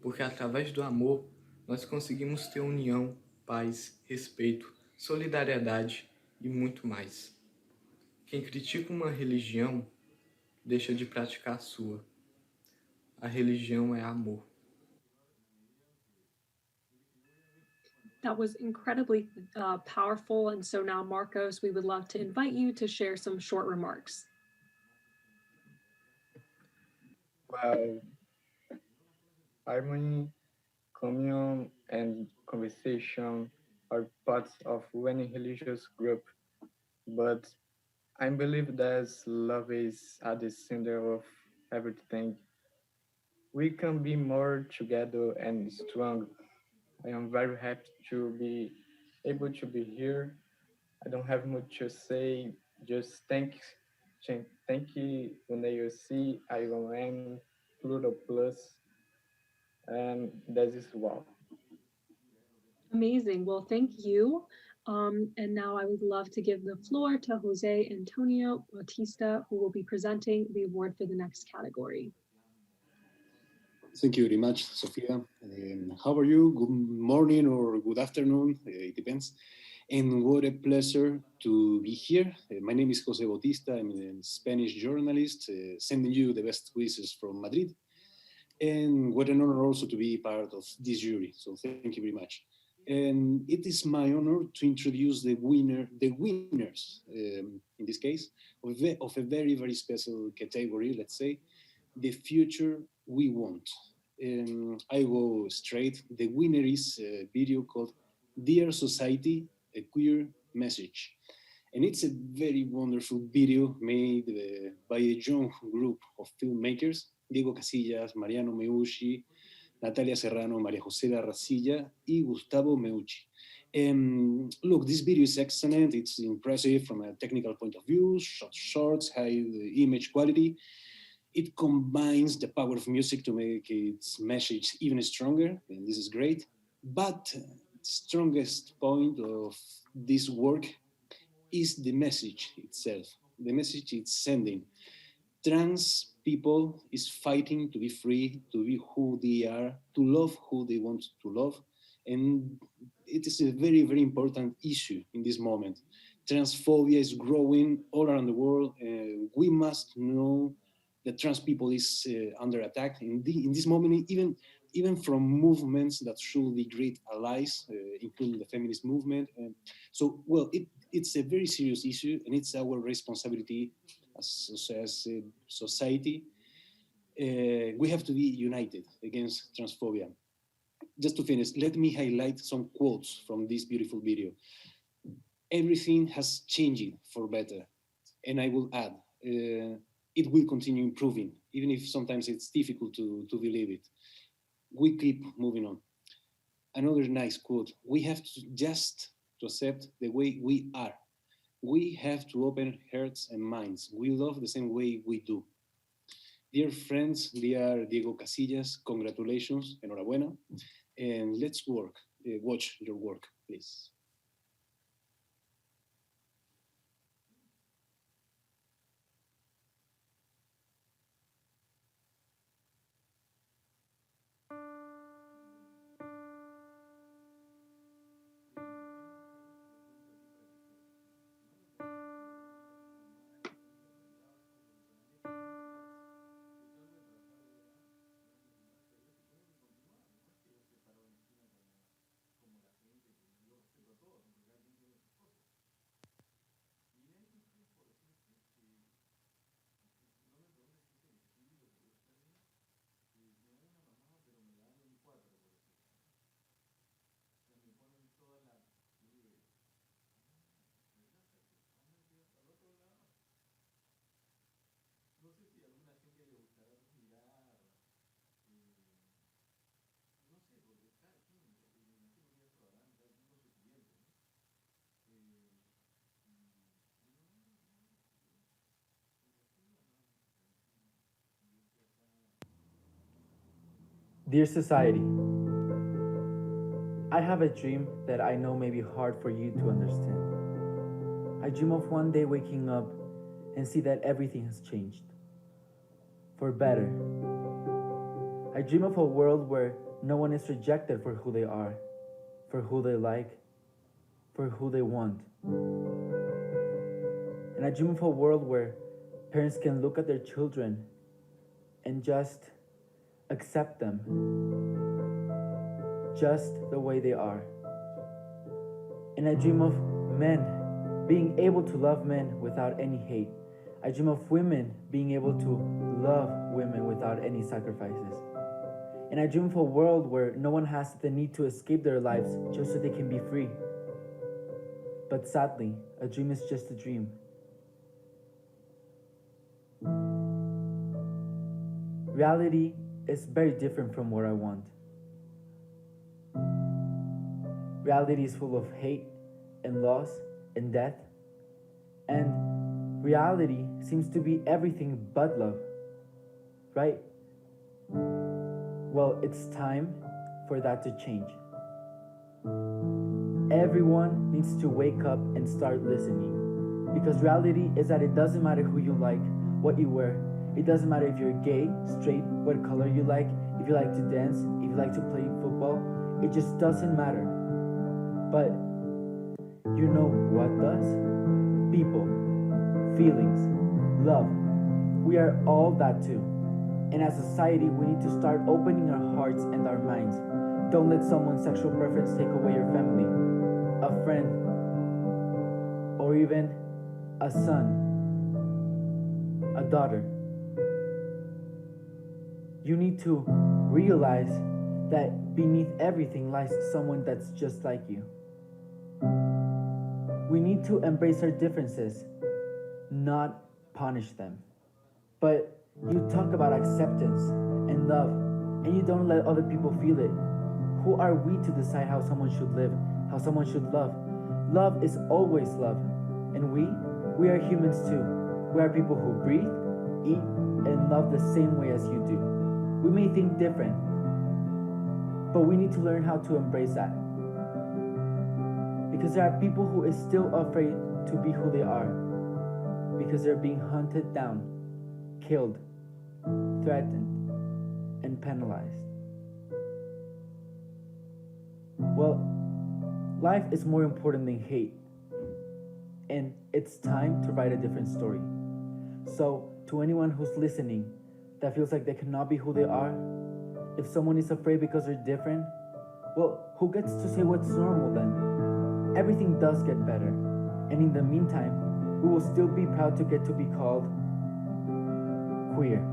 Porque através do amor, nós conseguimos ter união, paz, respeito, solidariedade e muito mais. Quem critica uma religião, deixa de praticar a sua. A religião é amor. That was incredibly powerful. And so now, Marcos, we would love to invite you to share some short remarks. Well, harmony, communion, and conversation are parts of any religious group, but I believe that love is at the center of everything. We can be more together and strong. I am very happy to be able to be here. I don't have much to say. Just thank you, UNAOC, IOM, Plural Plus, and that is all. Amazing. Well, thank you. And now I would love to give the floor to Jose Antonio Bautista, who will be presenting the award for the next category. Thank you very much, Sofia. How are you? Good morning or good afternoon, it depends. And what a pleasure to be here. My name is Jose Bautista. I'm a Spanish journalist, sending you the best wishes from Madrid. And what an honor also to be part of this jury. So thank you very much. And it is my honor to introduce the winners, in this case, of a very, very special category, let's say, the future we want. I go straight. The winner is a video called Dear Society, a Queer Message. And it's a very wonderful video made by a young group of filmmakers, Diego Casillas, Mariano Meucci, Natalia Serrano, María José Larracilla, y Gustavo Meucci. Look, this video is excellent. It's impressive from a technical point of view, shorts, high image quality. It combines the power of music to make its message even stronger, and this is great. But the strongest point of this work is the message itself, the message it's sending. Trans people is fighting to be free, to be who they are, to love who they want to love. And it is a very, very important issue in this moment. Transphobia is growing all around the world. We must know that trans people is under attack in this moment, even from movements that should be great allies, including the feminist movement. So, well, it's a very serious issue, and it's our responsibility as a society. We have to be united against transphobia. Just to finish, let me highlight some quotes from this beautiful video. Everything has changed for better, and I will add, it will continue improving, even if sometimes it's difficult to believe it. We keep moving on. Another nice quote, we have to just to accept the way we are. We have to open hearts and minds. We love the same way we do. Dear friends, dear Diego Casillas, congratulations, enhorabuena, and let's watch your work, please. Dear society, I have a dream that I know may be hard for you to understand. I dream of one day waking up and see that everything has changed. For better. I dream of a world where no one is rejected for who they are, for who they like, for who they want. And I dream of a world where parents can look at their children and just accept them just the way they are. And I dream of men being able to love men without any hate. I dream of women being able to love women without any sacrifices. And I dream of a world where no one has the need to escape their lives just so they can be free. But sadly, a dream is just a dream. Reality is very different from what I want. Reality is full of hate and loss and death. And reality seems to be everything but love, right? Well, it's time for that to change. Everyone needs to wake up and start listening. Because reality is that it doesn't matter who you like, what you wear. It doesn't matter if you're gay, straight, what color you like, if you like to dance, if you like to play football. It just doesn't matter. But you know what does? People, feelings, love. We are all that too. And as a society, we need to start opening our hearts and our minds. Don't let someone's sexual preference take away your family, a friend, or even a son, a daughter. You need to realize that beneath everything lies someone that's just like you. We need to embrace our differences, not punish them. But you talk about acceptance and love, and you don't let other people feel it. Who are we to decide how someone should live, how someone should love? Love is always love. And we are humans too. We are people who breathe, eat, and love the same way as you do. We may think different, but we need to learn how to embrace that. Because there are people who is still afraid to be who they are. Because they're being hunted down, killed, threatened, and penalized. Well, life is more important than hate. And it's time to write a different story. So, to anyone who's listening that feels like they cannot be who they are, if someone is afraid because they're different, well, who gets to say what's normal then? Everything does get better. And in the meantime, we will still be proud to get to be called queer.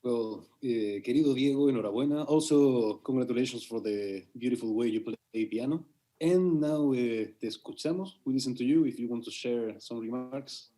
Well, querido Diego, enhorabuena. Also, congratulations for the beautiful way you play piano. And now te escuchamos. We listen to you if you want to share some remarks.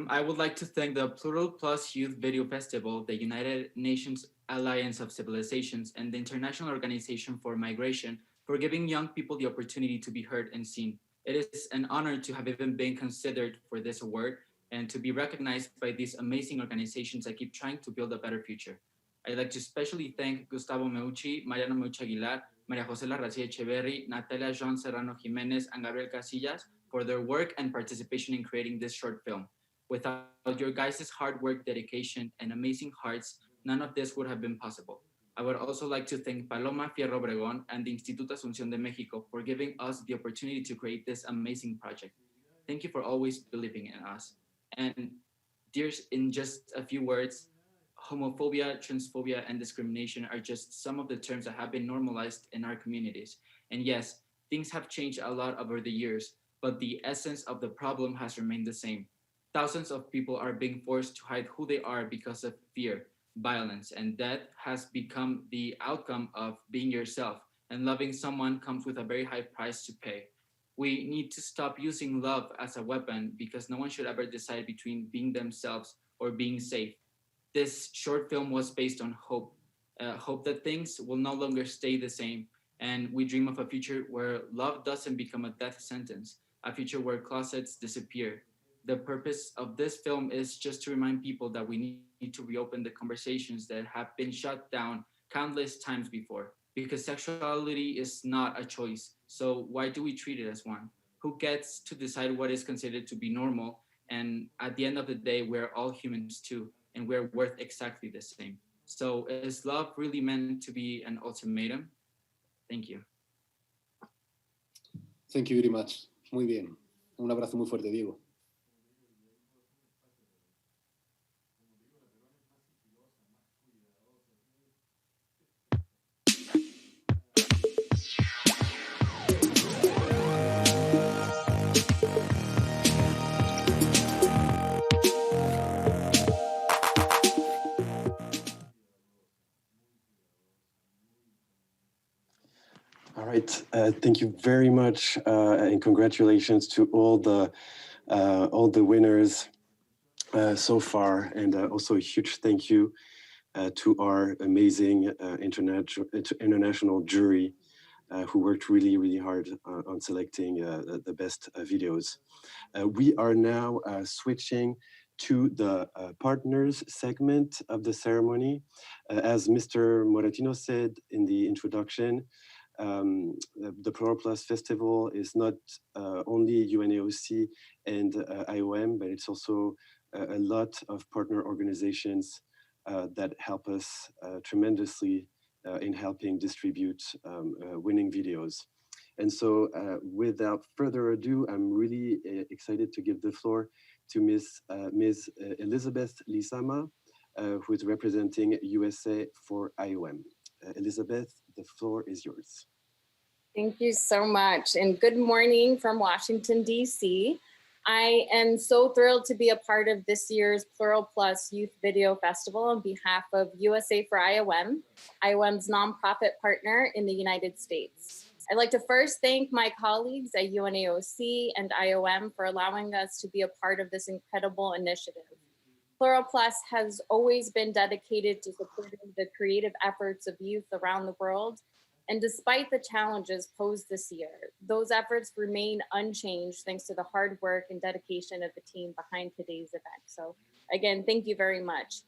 I would like to thank the Plural Plus Youth Video Festival, the United Nations Alliance of Civilizations, and the International Organization for Migration for giving young people the opportunity to be heard and seen. It is an honor to have even been considered for this award and to be recognized by these amazing organizations that keep trying to build a better future. I'd like to especially thank Gustavo Meucci, Mariano Meucci Aguilar, Maria Jose Larracia Echeverri, Natalia Jean Serrano Jimenez, and Gabriel Casillas for their work and participation in creating this short film. Without your guys' hard work, dedication, and amazing hearts, none of this would have been possible. I would also like to thank Paloma Fierro Obregón and the Instituto Asunción de Mexico for giving us the opportunity to create this amazing project. Thank you for always believing in us. And dears, in just a few words, homophobia, transphobia, and discrimination are just some of the terms that have been normalized in our communities. And yes, things have changed a lot over the years, but the essence of the problem has remained the same. Thousands of people are being forced to hide who they are because of fear, violence, and death has become the outcome of being yourself, and loving someone comes with a very high price to pay. We need to stop using love as a weapon because no one should ever decide between being themselves or being safe. This short film was based on hope, hope that things will no longer stay the same, and we dream of a future where love doesn't become a death sentence, a future where closets disappear. The purpose of this film is just to remind people that we need to reopen the conversations that have been shut down countless times before, because sexuality is not a choice. So why do we treat it as one? Who gets to decide what is considered to be normal? And at the end of the day, we're all humans too, and we're worth exactly the same. So is love really meant to be an ultimatum? Thank you. Thank you very much. Muy bien. Un abrazo muy fuerte, Diego. All right, thank you very much, and congratulations to all the winners so far, and also a huge thank you to our amazing international jury who worked really, really hard on selecting the best videos. We are now switching to the partners segment of the ceremony. As Mr. Moratino said in the introduction, the Plural Plus Festival is not only UNAOC and IOM, but it's also a lot of partner organizations that help us tremendously in helping distribute winning videos. And so without further ado, I'm really excited to give the floor to Ms. Elizabeth Lisama, who is representing USA for IOM. Elizabeth, the floor is yours. Thank you so much. And good morning from Washington, D.C. I am so thrilled to be a part of this year's Plural Plus Youth Video Festival on behalf of USA for IOM, IOM's nonprofit partner in the United States. I'd like to first thank my colleagues at UNAOC and IOM for allowing us to be a part of this incredible initiative. Plural Plus has always been dedicated to supporting the creative efforts of youth around the world. And despite the challenges posed this year, those efforts remain unchanged thanks to the hard work and dedication of the team behind today's event. So again, thank you very much.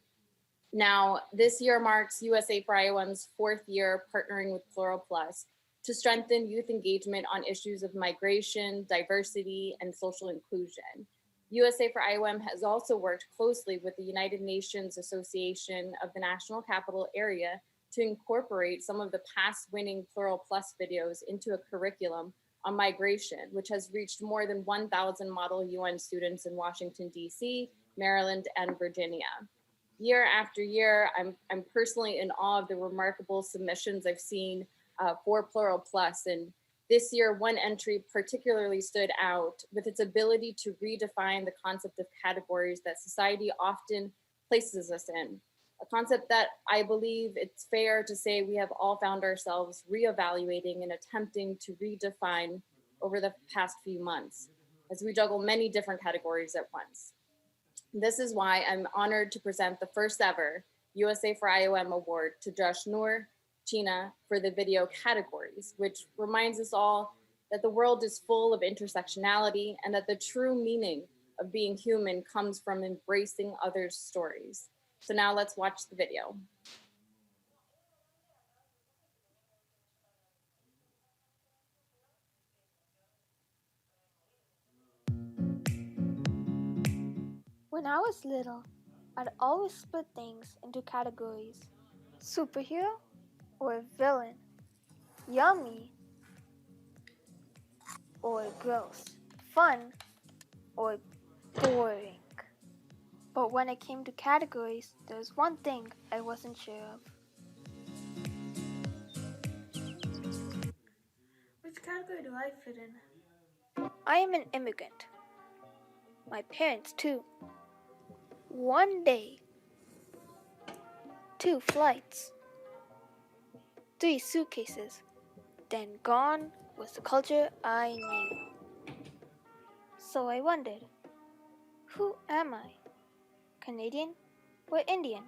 Now, this year marks USA for IOM's 4th year partnering with Plural Plus to strengthen youth engagement on issues of migration, diversity, and social inclusion. USA for IOM has also worked closely with the United Nations Association of the National Capital Area to incorporate some of the past winning Plural Plus videos into a curriculum on migration, which has reached more than 1,000 model UN students in Washington, D.C., Maryland, and Virginia. Year after year, I'm personally in awe of the remarkable submissions I've seen for Plural Plus. And this year, one entry particularly stood out with its ability to redefine the concept of categories that society often places us in. A concept that I believe it's fair to say we have all found ourselves reevaluating and attempting to redefine over the past few months as we juggle many different categories at once. This is why I'm honored to present the first ever USA for IOM award to Josh Noor, China for the video categories, which reminds us all that the world is full of intersectionality and that the true meaning of being human comes from embracing others' stories. So now let's watch the video. When I was little, I'd always split things into categories: superhero or villain, yummy or gross, fun or boring. But when it came to categories, there was one thing I wasn't sure of. Which category do I fit in? I am an immigrant. My parents too. One day, 2 flights, 3 suitcases, then gone was the culture I knew. So I wondered, who am I? Canadian or Indian?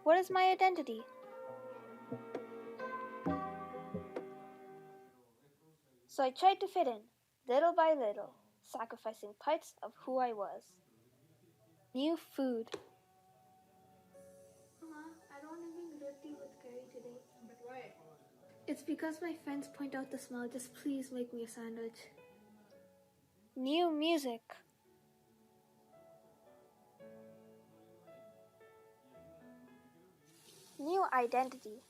What is my identity? So I tried to fit in, little by little, sacrificing parts of who I was. New food. Mama, I don't want to bring roti with curry today. But why? It's because my friends point out the smell. Just please make me a sandwich. New music. New identity.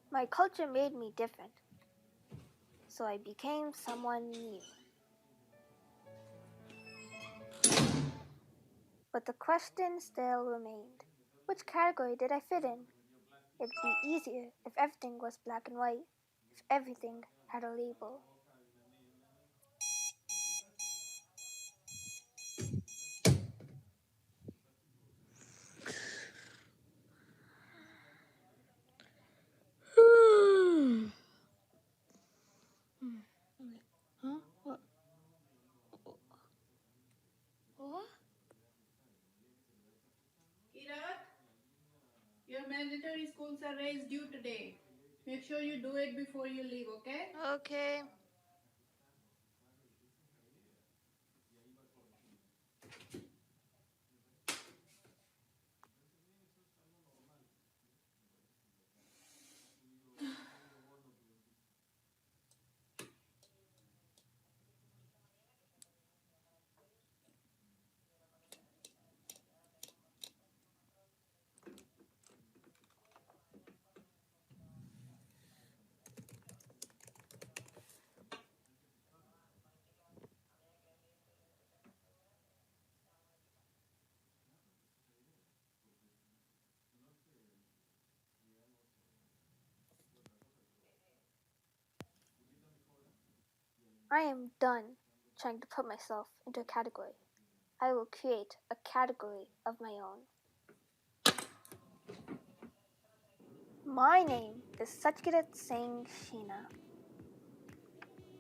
My culture made me different, so I became someone new. But the question still remained. Which category did I fit in? It'd be easier if everything was black and white, if everything had a label. Huh? What? What? Kirat, your mandatory school survey is due today. Make sure you do it before you leave, okay? Okay. I am done trying to put myself into a category. I will create a category of my own. My name is Sachkirat Singh Sheena.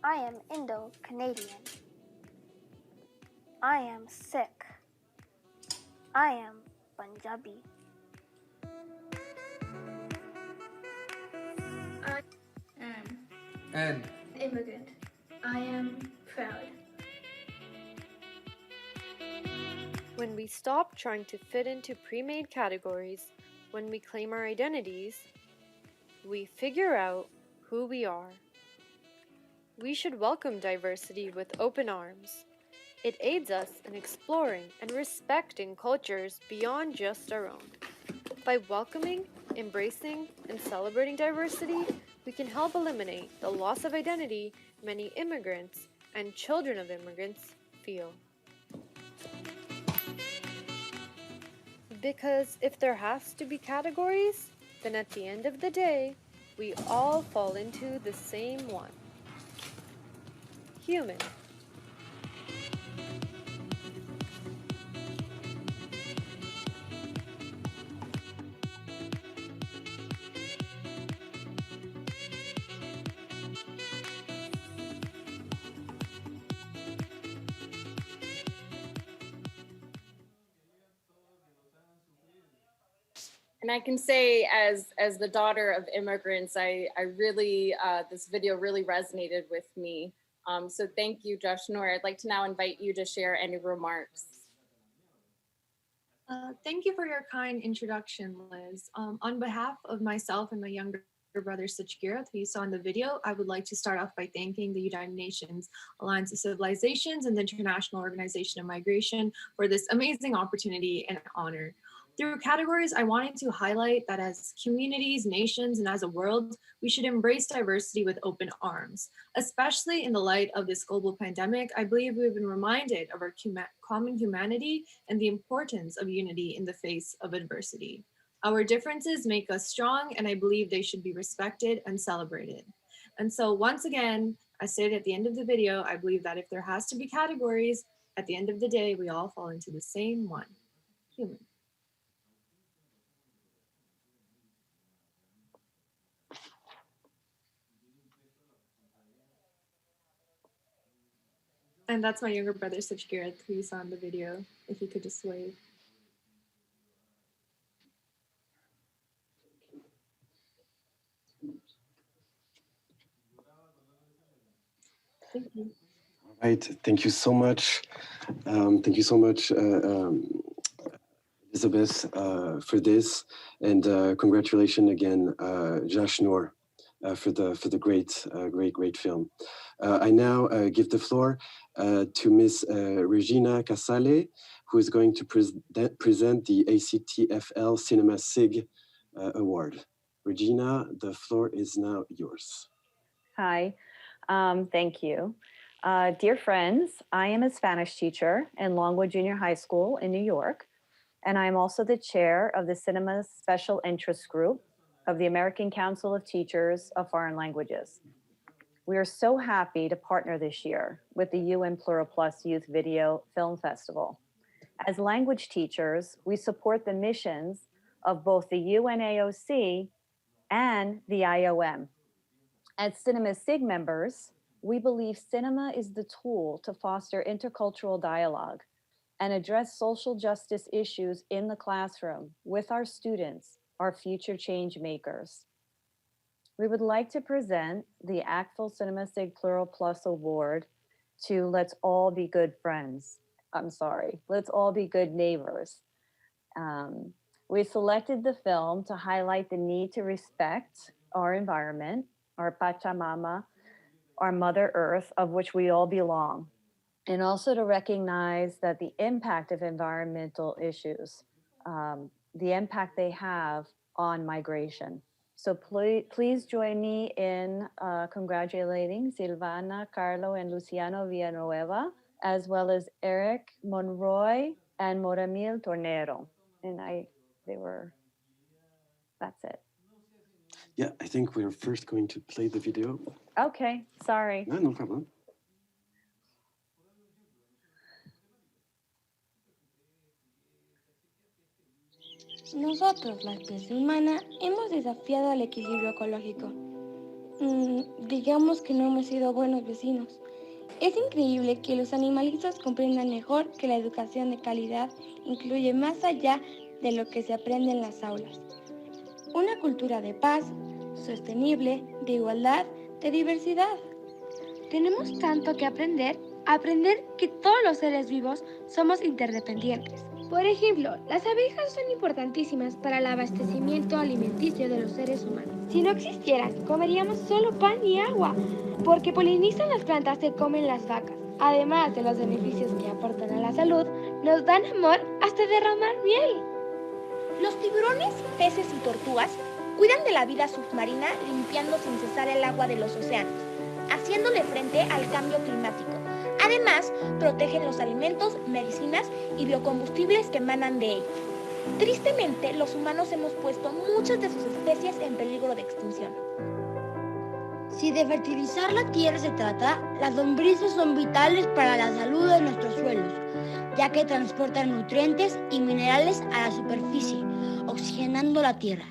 I am Indo-Canadian. I am Sikh. I am Punjabi. I am Immigrant. I am proud. When we stop trying to fit into pre-made categories, when we claim our identities, we figure out who we are. We should welcome diversity with open arms. It aids us in exploring and respecting cultures beyond just our own. By welcoming, embracing, and celebrating diversity, we can help eliminate the loss of identity many immigrants and children of immigrants feel. Because if there has to be categories, then at the end of the day, we all fall into the same one. Human. And I can say, as the daughter of immigrants, I really this video really resonated with me. So thank you, Josh Noor. I'd like to now invite you to share any remarks. Thank you for your kind introduction, Liz. On behalf of myself and my younger brother Sachkirat, who you saw in the video, I would like to start off by thanking the United Nations Alliance of Civilizations and the International Organization of Migration for this amazing opportunity and honor. Through categories, I wanted to highlight that as communities, nations, and as a world, we should embrace diversity with open arms. Especially in the light of this global pandemic, I believe we've been reminded of our common humanity and the importance of unity in the face of adversity. Our differences make us strong, and I believe they should be respected and celebrated. And so once again, I said at the end of the video, I believe that if there has to be categories, at the end of the day, we all fall into the same one, human. And that's my younger brother, Sachkirat, who you saw in the video, if you could just wave. Thank you. All right, thank you so much. Thank you so much, Elizabeth, for this. And congratulations again, Josh Noor. for the great film. I now give the floor to Ms. Regina Casale, who is going to present the ACTFL Cinema SIG Award. Regina, the floor is now yours. Hi, thank you. Dear friends, I am a Spanish teacher in Longwood Junior High School in New York, and I'm also the chair of the Cinema Special Interest Group of the American Council of Teachers of Foreign Languages. We are so happy to partner this year with the UN Plural Plus Youth Video Film Festival. As language teachers, we support the missions of both the UNAOC and the IOM. As Cinema SIG members, we believe cinema is the tool to foster intercultural dialogue and address social justice issues in the classroom with our students, our future change makers. We would like to present the ACTFL Cinema SIG Plural Plus Award to Let's All Be Good Friends. Let's All Be Good Neighbors. We selected the film to highlight the need to respect our environment, our Pachamama, our Mother Earth, of which we all belong, and also to recognize that the impact of environmental issues, the impact they have on migration. So please join me in congratulating Silvana, Carlo, and Luciano Villanueva, as well as Eric Monroy and Moramil Tornero. And that's it. Yeah, I think we're first going to play the video. Okay, sorry. No, no problem. Nosotros, la especie humana, hemos desafiado al equilibrio ecológico. Digamos que no hemos sido buenos vecinos. Es increíble que los animalistas comprendan mejor que la educación de calidad incluye más allá de lo que se aprende en las aulas. Una cultura de paz, sostenible, de igualdad, de diversidad. Tenemos tanto que aprender que todos los seres vivos somos interdependientes. Por ejemplo, las abejas son importantísimas para el abastecimiento alimenticio de los seres humanos. Si no existieran, comeríamos solo pan y agua, porque polinizan las plantas que comen las vacas. Además de los beneficios que aportan a la salud, nos dan amor hasta derramar miel. Los tiburones, peces y tortugas cuidan de la vida submarina limpiando sin cesar el agua de los océanos, haciéndole frente al cambio climático. Además, protegen los alimentos, medicinas y biocombustibles que emanan de ellos. Tristemente, los humanos hemos puesto muchas de sus especies en peligro de extinción. Si de fertilizar la tierra se trata, las lombrices son vitales para la salud de nuestros suelos, ya que transportan nutrientes y minerales a la superficie, oxigenando la tierra.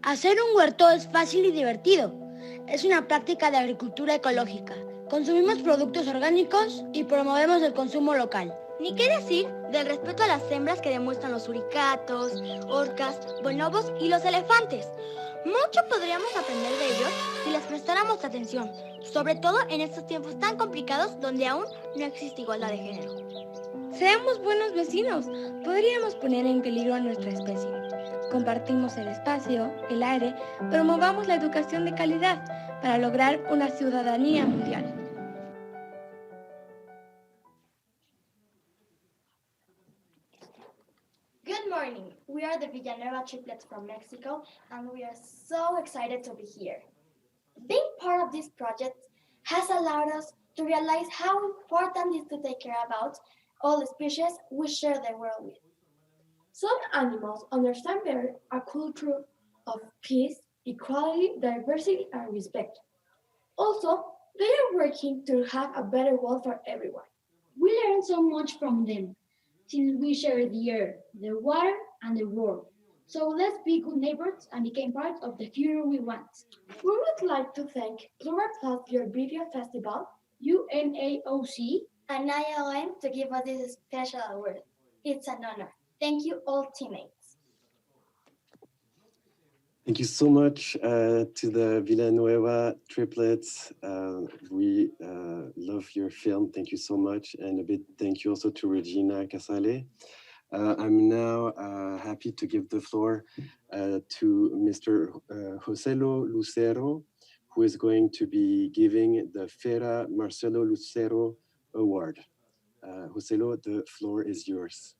Hacer un huerto es fácil y divertido. Es una práctica de agricultura ecológica. Consumimos productos orgánicos y promovemos el consumo local. Ni qué decir del respeto a las hembras que demuestran los suricatos, orcas, bonobos y los elefantes. Mucho podríamos aprender de ellos si les prestáramos atención, sobre todo en estos tiempos tan complicados donde aún no existe igualdad de género. Seamos buenos vecinos, podríamos poner en peligro a nuestra especie. Compartimos el espacio, el aire, promovamos la educación de calidad para lograr una ciudadanía mundial. Good morning. We are the Villanueva triplets from Mexico, and we are so excited to be here. Being part of this project has allowed us to realize how important it is to take care about all the species we share the world with. Some animals understand better a culture of peace, equality, diversity, and respect. Also, they are working to have a better world for everyone. We learn so much from them, since we share the air, the water, and the world. So let's be good neighbors and become part of the future we want. We would like to thank Plural Plus Your Video Festival, UNAOC, and ILM to give us this special award. It's an honor. Thank you all teammates. Thank you so much to the Villanueva triplets. We love your film. Thank you so much. And a big thank you also to Regina Casale. I'm now happy to give the floor to Mr. Joselo Lucero, who is going to be giving the Fera Marcelo Lucero Award. Joselo, the floor is yours.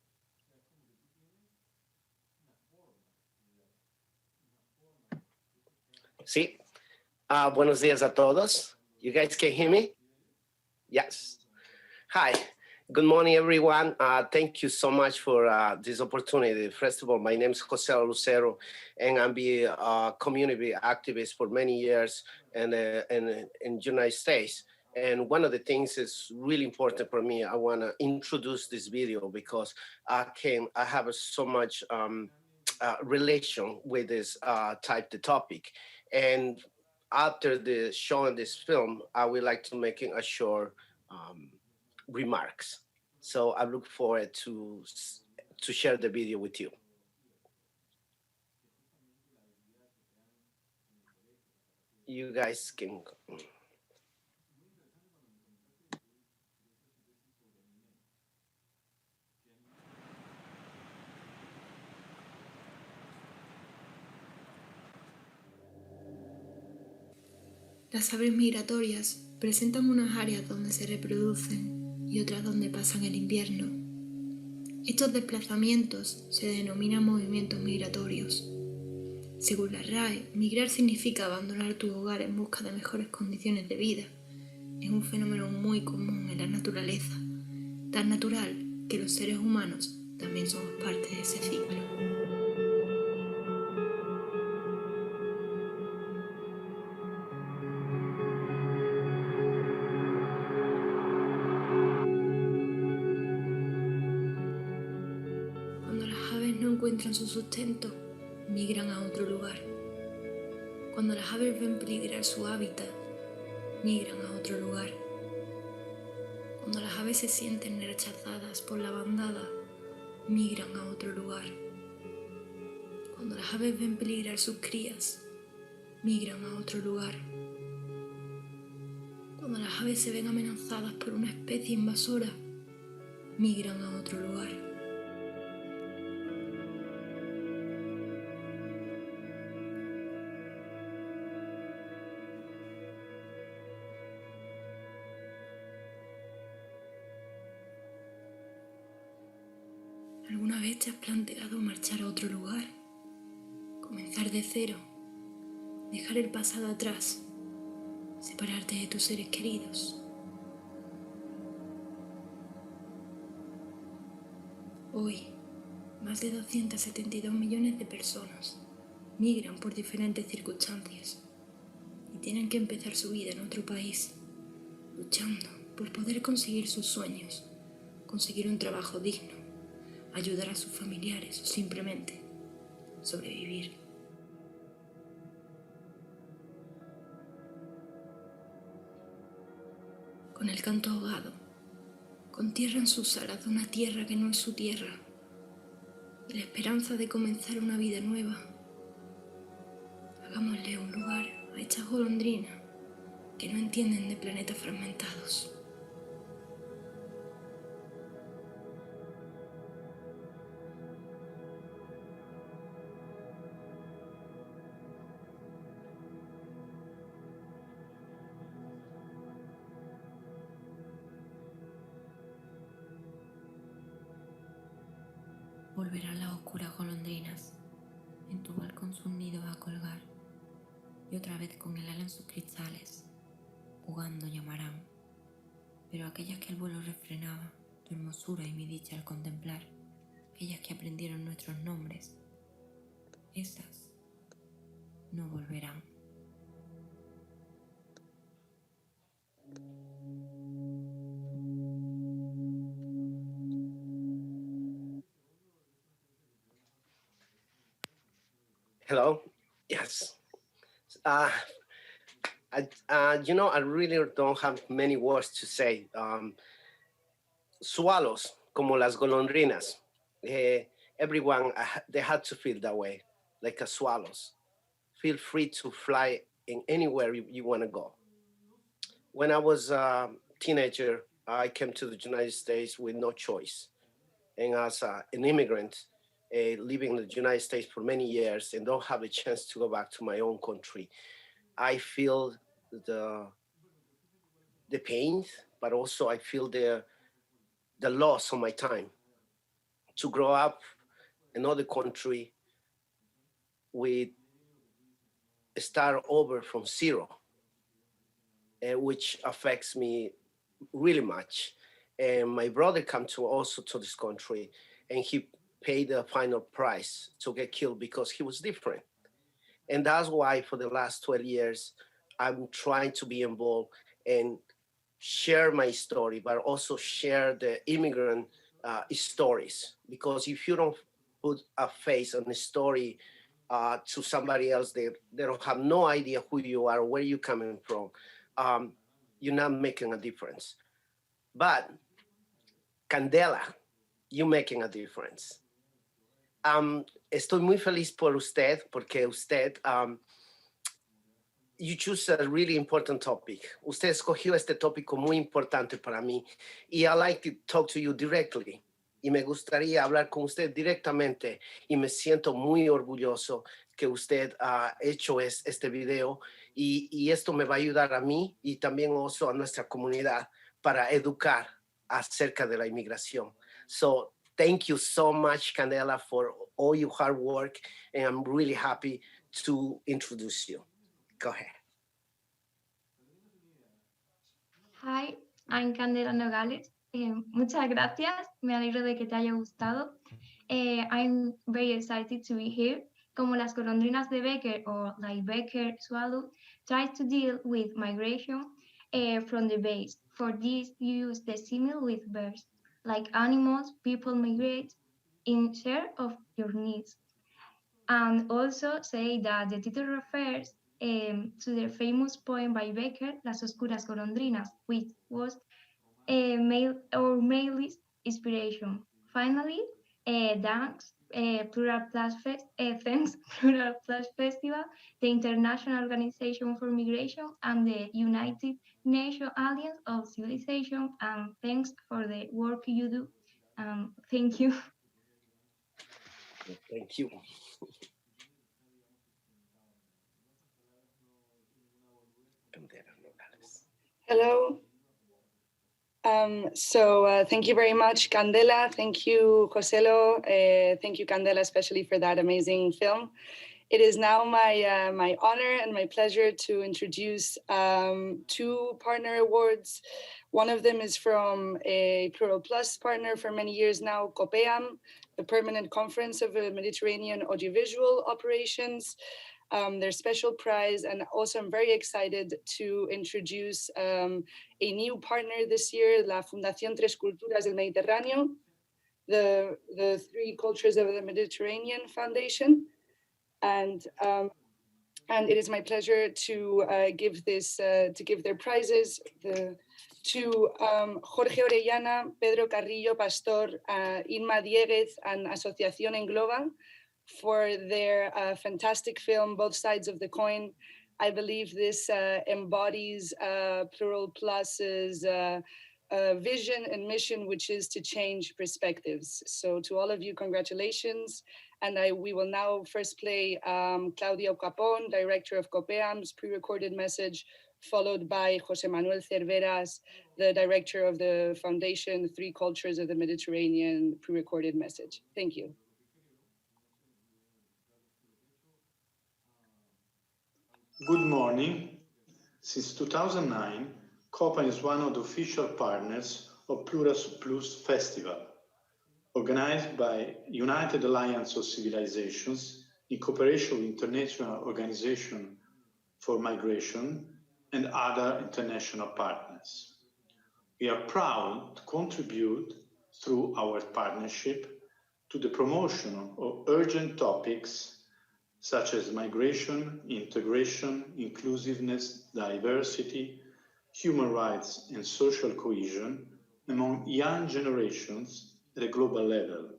Sí. Buenos días a todos. You guys can hear me? Yes. Hi. Good morning, everyone. Thank you so much for this opportunity. First of all, my name is Jose Lucero, and I'm a community activist for many years in the United States. And one of the things is really important for me. I want to introduce this video because I have so much relation with this type of topic. And after the showing this film, I would like to make a short remarks. So I look forward to share the video with you. You guys can. Las aves migratorias presentan unas áreas donde se reproducen y otras donde pasan el invierno. Estos desplazamientos se denominan movimientos migratorios. Según la RAE, migrar significa abandonar tu hogar en busca de mejores condiciones de vida. Es un fenómeno muy común en la naturaleza, tan natural que los seres humanos también somos parte de ese ciclo. Cuando las aves no encuentran su sustento, migran a otro lugar. Cuando las aves ven peligrar su hábitat, migran a otro lugar. Cuando las aves se sienten rechazadas por la bandada, migran a otro lugar. Cuando las aves ven peligrar sus crías, migran a otro lugar. Cuando las aves se ven amenazadas por una especie invasora, migran a otro lugar. ¿Alguna vez te has planteado marchar a otro lugar? Comenzar de cero, dejar el pasado atrás, separarte de tus seres queridos. Hoy, más de 272 millones de personas migran por diferentes circunstancias y tienen que empezar su vida en otro país, luchando por poder conseguir sus sueños, conseguir un trabajo digno, ayudar a sus familiares o simplemente sobrevivir. Con el canto ahogado, con tierra en sus alas de una tierra que no es su tierra, y la esperanza de comenzar una vida nueva, hagámosle un lugar a estas golondrinas que no entienden de planetas fragmentados. Volverán las oscuras golondrinas, en tu balcón sus nidos a colgar, y otra vez con el ala en sus cristales, jugando llamarán. Pero aquellas que el vuelo refrenaba, tu hermosura y mi dicha al contemplar, aquellas que aprendieron nuestros nombres, esas no volverán. Hello. Yes. I really don't have many words to say. Swallows, como las golondrinas. Everyone, they had to feel that way, like a swallows. Feel free to fly in anywhere you want to go. When I was a teenager, I came to the United States with no choice. And as an immigrant, living in the United States for many years and don't have a chance to go back to my own country, I feel the the pain, but also I feel the loss of my time to grow up in another country with start over from zero, which affects me really much. And my brother come to also to this country, and he paid the final price to get killed because he was different. And that's why for the last 12 years, I'm trying to be involved and share my story, but also share the immigrant stories. Because if you don't put a face on a story to somebody else, they don't have no idea who you are, where you're coming from, um, you're not making a difference. But Candela, you're making a difference. Estoy muy feliz por usted, porque usted you choose a really important topic. Usted escogió este tópico muy importante para mí. Y I like to talk to you directly. Y me gustaría hablar con usted directamente. Y me siento muy orgulloso que usted ha hecho este video. Y esto me va a ayudar a mí y también also a nuestra comunidad para educar acerca de la inmigración. So thank you so much, Candela, for all your hard work. And I'm really happy to introduce you. Go ahead. Hi, I'm Candela Nogales. Muchas gracias. Me alegro de que te haya gustado. I'm very excited to be here. Como las golondrinas de Becker, or like Becker swallow, tries to deal with migration from the base. For this, you use the simile with birds. Like animals, people migrate in share of your needs. And also say that the title refers to the famous poem by Becker, Las Oscuras Golondrinas, which was a male inspiration. Finally, thanks Plural Plus thanks Plural Plus Festival, the International Organization for Migration, and the United Nations Alliance of Civilization, and thanks for the work you do. Thank you. Thank you. Hello. Thank you very much, Candela. Thank you, Joselo. Thank you, Candela, especially for that amazing film. It is now my honor and my pleasure to introduce two partner awards. One of them is from a Plural Plus partner for many years now, COPEAM, the Permanent Conference of Mediterranean Audiovisual Operations. Their special prize, and also I'm very excited to introduce a new partner this year, La Fundación Tres Culturas del Mediterráneo, the Three Cultures of the Mediterranean Foundation, and it is my pleasure to give their prizes to Jorge Orellana, Pedro Carrillo Pastor, Inma Dieguez, and Asociación Engloba, for their fantastic film, Both Sides of the Coin. I believe this embodies Plural Plus's vision and mission, which is to change perspectives. So to all of you, congratulations. And we will now first play Claudia Capón, director of COPEAM's pre-recorded message, followed by Jose Manuel Cerveras, the director of the Foundation Three Cultures of the Mediterranean pre-recorded message. Thank you. Good morning. Since 2009, COPA is one of the official partners of Plural Plus Festival, organized by United Alliance of Civilizations in cooperation with International Organization for Migration and other international partners. We are proud to contribute through our partnership to the promotion of urgent topics such as migration, integration, inclusiveness, diversity, human rights, and social cohesion among young generations at a global level,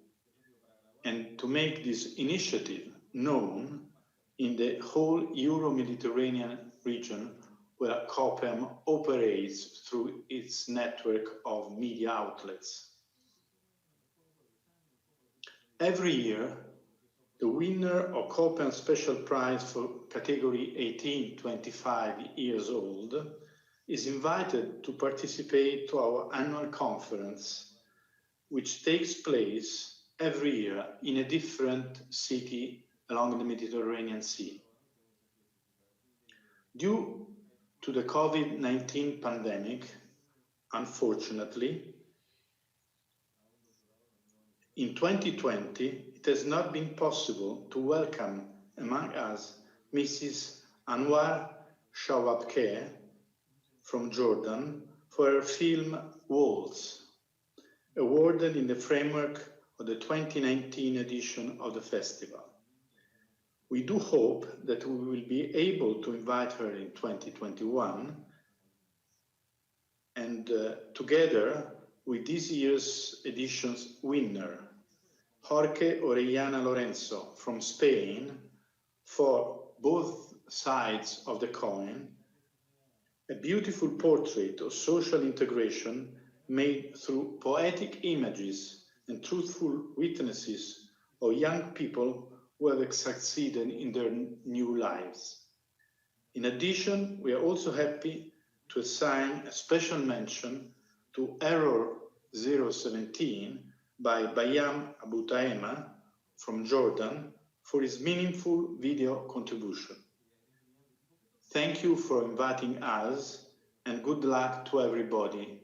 and to make this initiative known in the whole Euro-Mediterranean region where COPEM operates through its network of media outlets. Every year, The winner of Copen Special Prize for category 18-25 years old is invited to participate to our annual conference, which takes place every year in a different city along the Mediterranean Sea. Due to the COVID-19 pandemic, unfortunately, in 2020, it has not been possible to welcome among us Mrs. Anwar Shawabkeh from Jordan for her film Walls, awarded in the framework of the 2019 edition of the festival. We do hope that we will be able to invite her in 2021 and together with this year's edition's winner, Jorge Orellana Lorenzo from Spain, for both sides of the coin, a beautiful portrait of social integration made through poetic images and truthful witnesses of young people who have succeeded in their new lives. In addition, we are also happy to assign a special mention to Error 017 by Bayam Abu Taema from Jordan for his meaningful video contribution. Thank you for inviting us and good luck to everybody.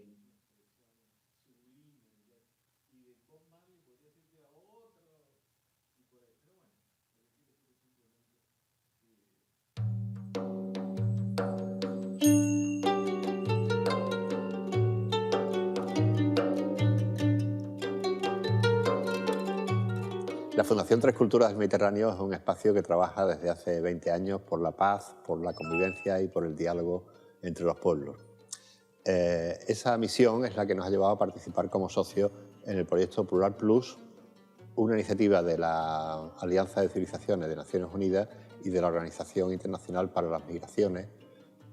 La Fundación Tres Culturas del Mediterráneo es un espacio que trabaja desde hace 20 años por la paz, por la convivencia y por el diálogo entre los pueblos. Esa misión es la que nos ha llevado a participar como socio en el proyecto Plural Plus, una iniciativa de la Alianza de Civilizaciones de Naciones Unidas y de la Organización Internacional para las Migraciones,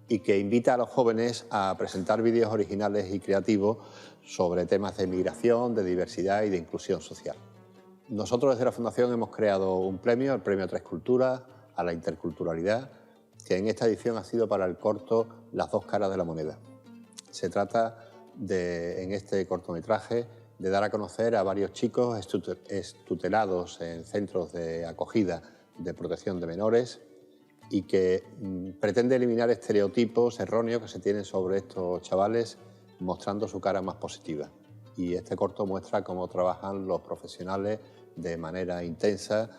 y que invita a los jóvenes a presentar vídeos originales y creativos sobre temas de migración, de diversidad y de inclusión social. Nosotros desde la Fundación hemos creado un premio, el Premio Tres Culturas, a la interculturalidad, que en esta edición ha sido para el corto Las dos caras de la moneda. Se trata en este cortometraje de dar a conocer a varios chicos extutelados en centros de acogida de protección de menores y que pretende eliminar estereotipos erróneos que se tienen sobre estos chavales, mostrando su cara más positiva. Y este corto muestra cómo trabajan los profesionales de manera intensa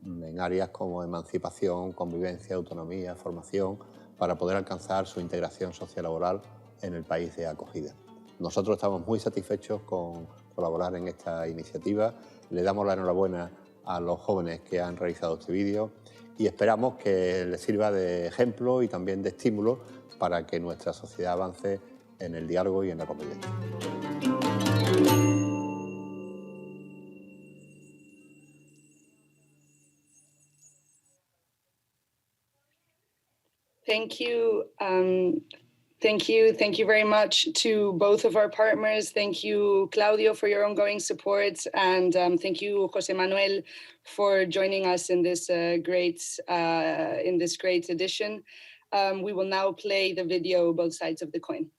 en áreas como emancipación, convivencia, autonomía, formación, para poder alcanzar su integración sociolaboral en el país de acogida. Nosotros estamos muy satisfechos con colaborar en esta iniciativa. Le damos la enhorabuena a los jóvenes que han realizado este vídeo y esperamos que les sirva de ejemplo y también de estímulo para que nuestra sociedad avance en el diálogo y en la convivencia. Thank you. Thank you very much to both of our partners. Thank you, Claudio, for your ongoing support. And thank you, José Manuel, for joining us in this great edition. We will now play the video, Both Sides of the Coin.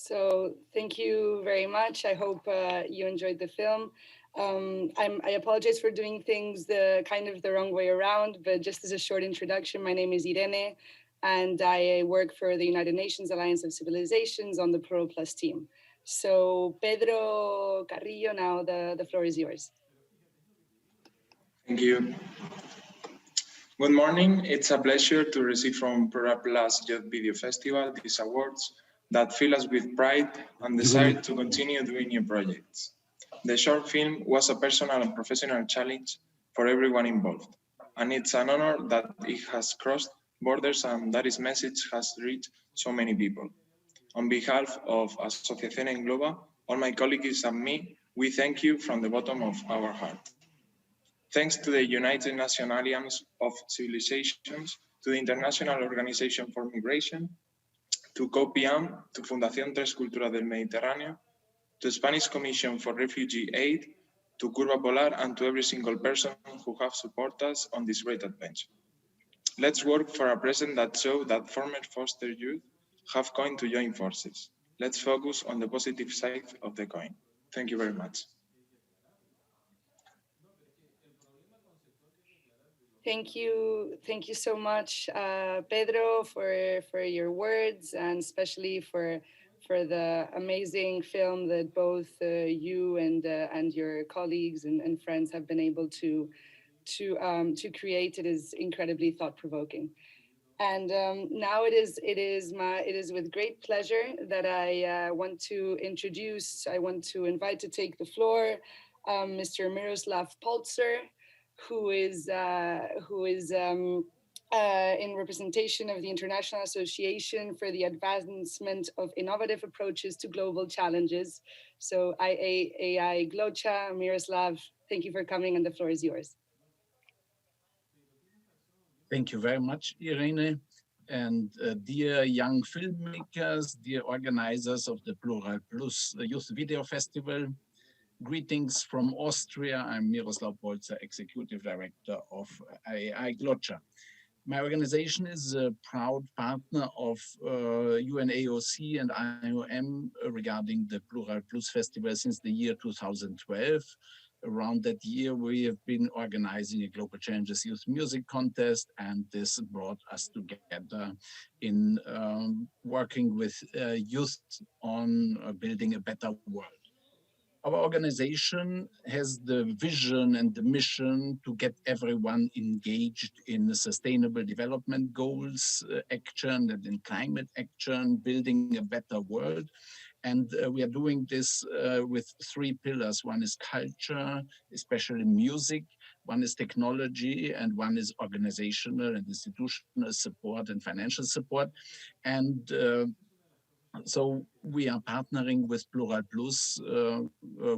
So thank you very much. I hope you enjoyed the film. I apologize for doing things the wrong way around, but just as a short introduction, my name is Irene, and I work for the United Nations Alliance of Civilizations on the Plural Plus team. So Pedro Carrillo, now the floor is yours. Thank you. Good morning. It's a pleasure to receive from PLURAL Plus Youth Video Festival these awards that fill us with pride and desire to continue doing new projects. The short film was a personal and professional challenge for everyone involved, and it's an honor that it has crossed borders and that its message has reached so many people. On behalf of Asociación Engloba, all my colleagues and me, we thank you from the bottom of our heart. Thanks to the United Nations Alliance of Civilizations, to the International Organization for Migration, to COPIAM, to Fundación Tres Culturas del Mediterráneo, to Spanish Commission for Refugee Aid, to Curva Polar, and to every single person who have supported us on this great adventure. Let's work for a present that shows that former foster youth have coined to join forces. Let's focus on the positive side of the coin. Thank you very much. Thank you so much, Pedro, for your words, and especially for the amazing film that both you and your colleagues and friends have been able to create. It is incredibly thought-provoking. And now it is with great pleasure that I want to invite to take the floor Mr. Miroslav Polzer, who is in representation of the International Association for the Advancement of Innovative Approaches to Global Challenges. So IAI Glocha, Miroslav, thank you for coming, and the floor is yours. Thank you very much, Irene. And dear young filmmakers, dear organizers of the PLURAL Plus Youth Video Festival, greetings from Austria. I'm Miroslav Polzer, Executive Director of IAI Glocha. My organization is a proud partner of UNAOC and IOM regarding the PLURAL Plus Festival since the year 2012. Around that year, we have been organizing a Global Challenges Youth Music Contest, and this brought us together in working with youth on building a better world. Our organization has the vision and the mission to get everyone engaged in sustainable development goals, action, and in climate action, building a better world. And we are doing this with three pillars. One is culture, especially music. One is technology, and one is organizational and institutional support and financial support. And so we are partnering with PLURAL Plus,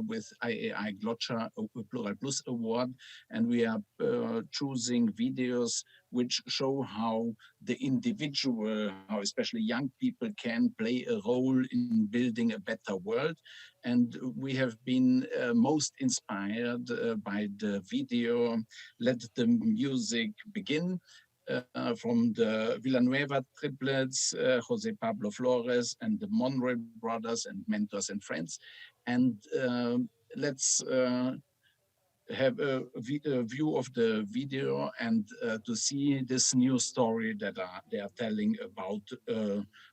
with IAI Glocha PLURAL Plus Award, and we are choosing videos which show how the individual, how especially young people can play a role in building a better world. And we have been most inspired by the video, Let the Music Begin, from the Villanueva triplets, Jose Pablo Flores, and the Monroe brothers, and Mentors and Friends. And let's have a view of the video and to see this new story that they are telling about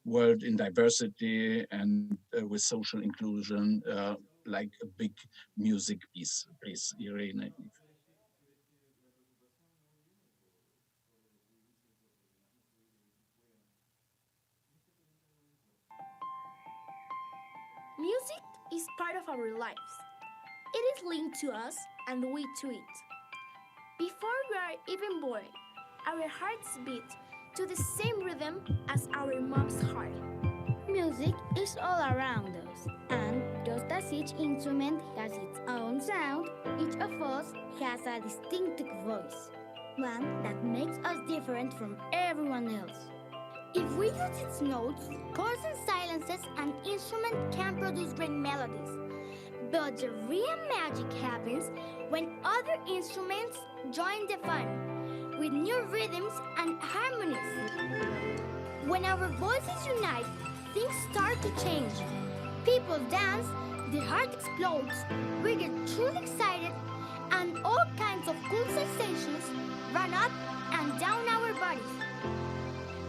world in diversity and with social inclusion, like a big music piece. Please, Irene. Music is part of our lives. It is linked to us and we to it. Before we are even born, our hearts beat to the same rhythm as our mom's heart. Music is all around us, and just as each instrument has its own sound, each of us has a distinctive voice, one that makes us different from everyone else. If we use its notes, chords and silences, an instrument can produce great melodies. But the real magic happens when other instruments join the fun, with new rhythms and harmonies. When our voices unite, things start to change. People dance, their heart explodes, we get truly excited, and all kinds of cool sensations run up and down our bodies.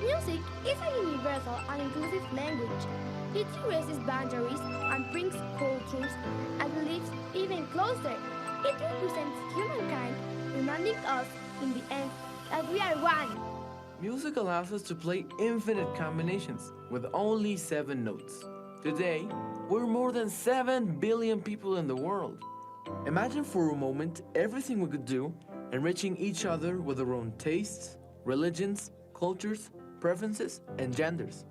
Music is a universal and inclusive language. It erases boundaries and brings cultures and beliefs even closer. It represents humankind, reminding us in the end that we are one. Music allows us to play infinite combinations with only 7 notes. Today, we're more than 7 billion people in the world. Imagine for a moment everything we could do, enriching each other with our own tastes, religions, cultures, preferences, and genders.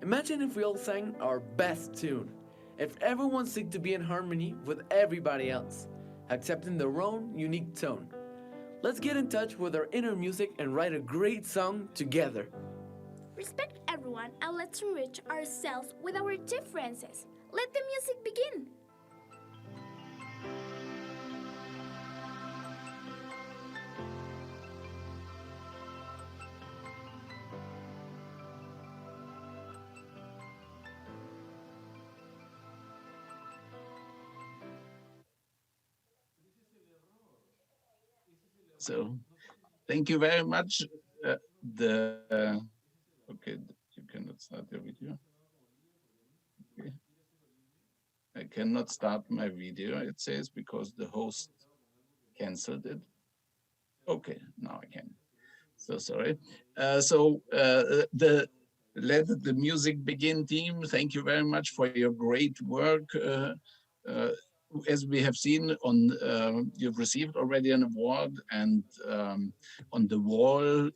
Imagine if we all sang our best tune, if everyone seeked to be in harmony with everybody else, accepting their own unique tone. Let's get in touch with our inner music and write a great song together. Respect everyone and let's enrich ourselves with our differences. Let the music begin. So thank you very much. Okay, you cannot start your video. Okay. I cannot start my video, it says, because the host canceled it. Okay, now I can. So sorry. Let the music begin team. Thank you very much for your great work. As we have seen you've received already an award, and on the wall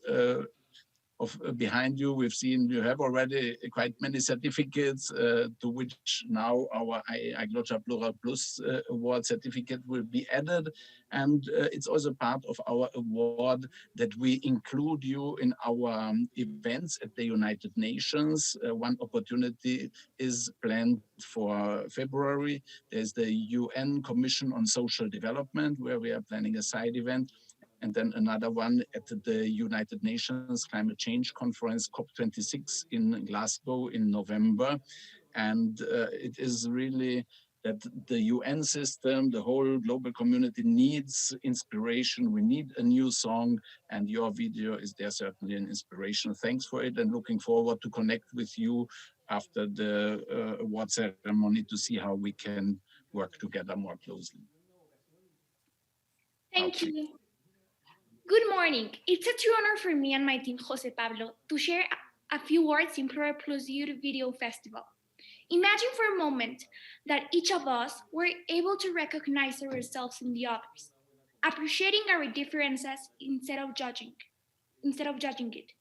behind you, we've seen you have already quite many certificates, to which now our iGlotta Plural Plus award certificate will be added. And it's also part of our award that we include you in our events at the United Nations. One opportunity is planned for February. There's the UN Commission on Social Development, where we are planning a side event. And then another one at the United Nations Climate Change Conference, COP26 in Glasgow in November. And it is really that the UN system, the whole global community needs inspiration. We need a new song, and your video is there certainly an inspiration. Thanks for it, and looking forward to connect with you after the award ceremony to see how we can work together more closely. Thank you. Good morning. It's a true honor for me and my team, Jose Pablo, to share a few words in Plural Plus Youth Video Festival. Imagine for a moment that each of us were able to recognize ourselves in the others, appreciating our differences instead of judging it.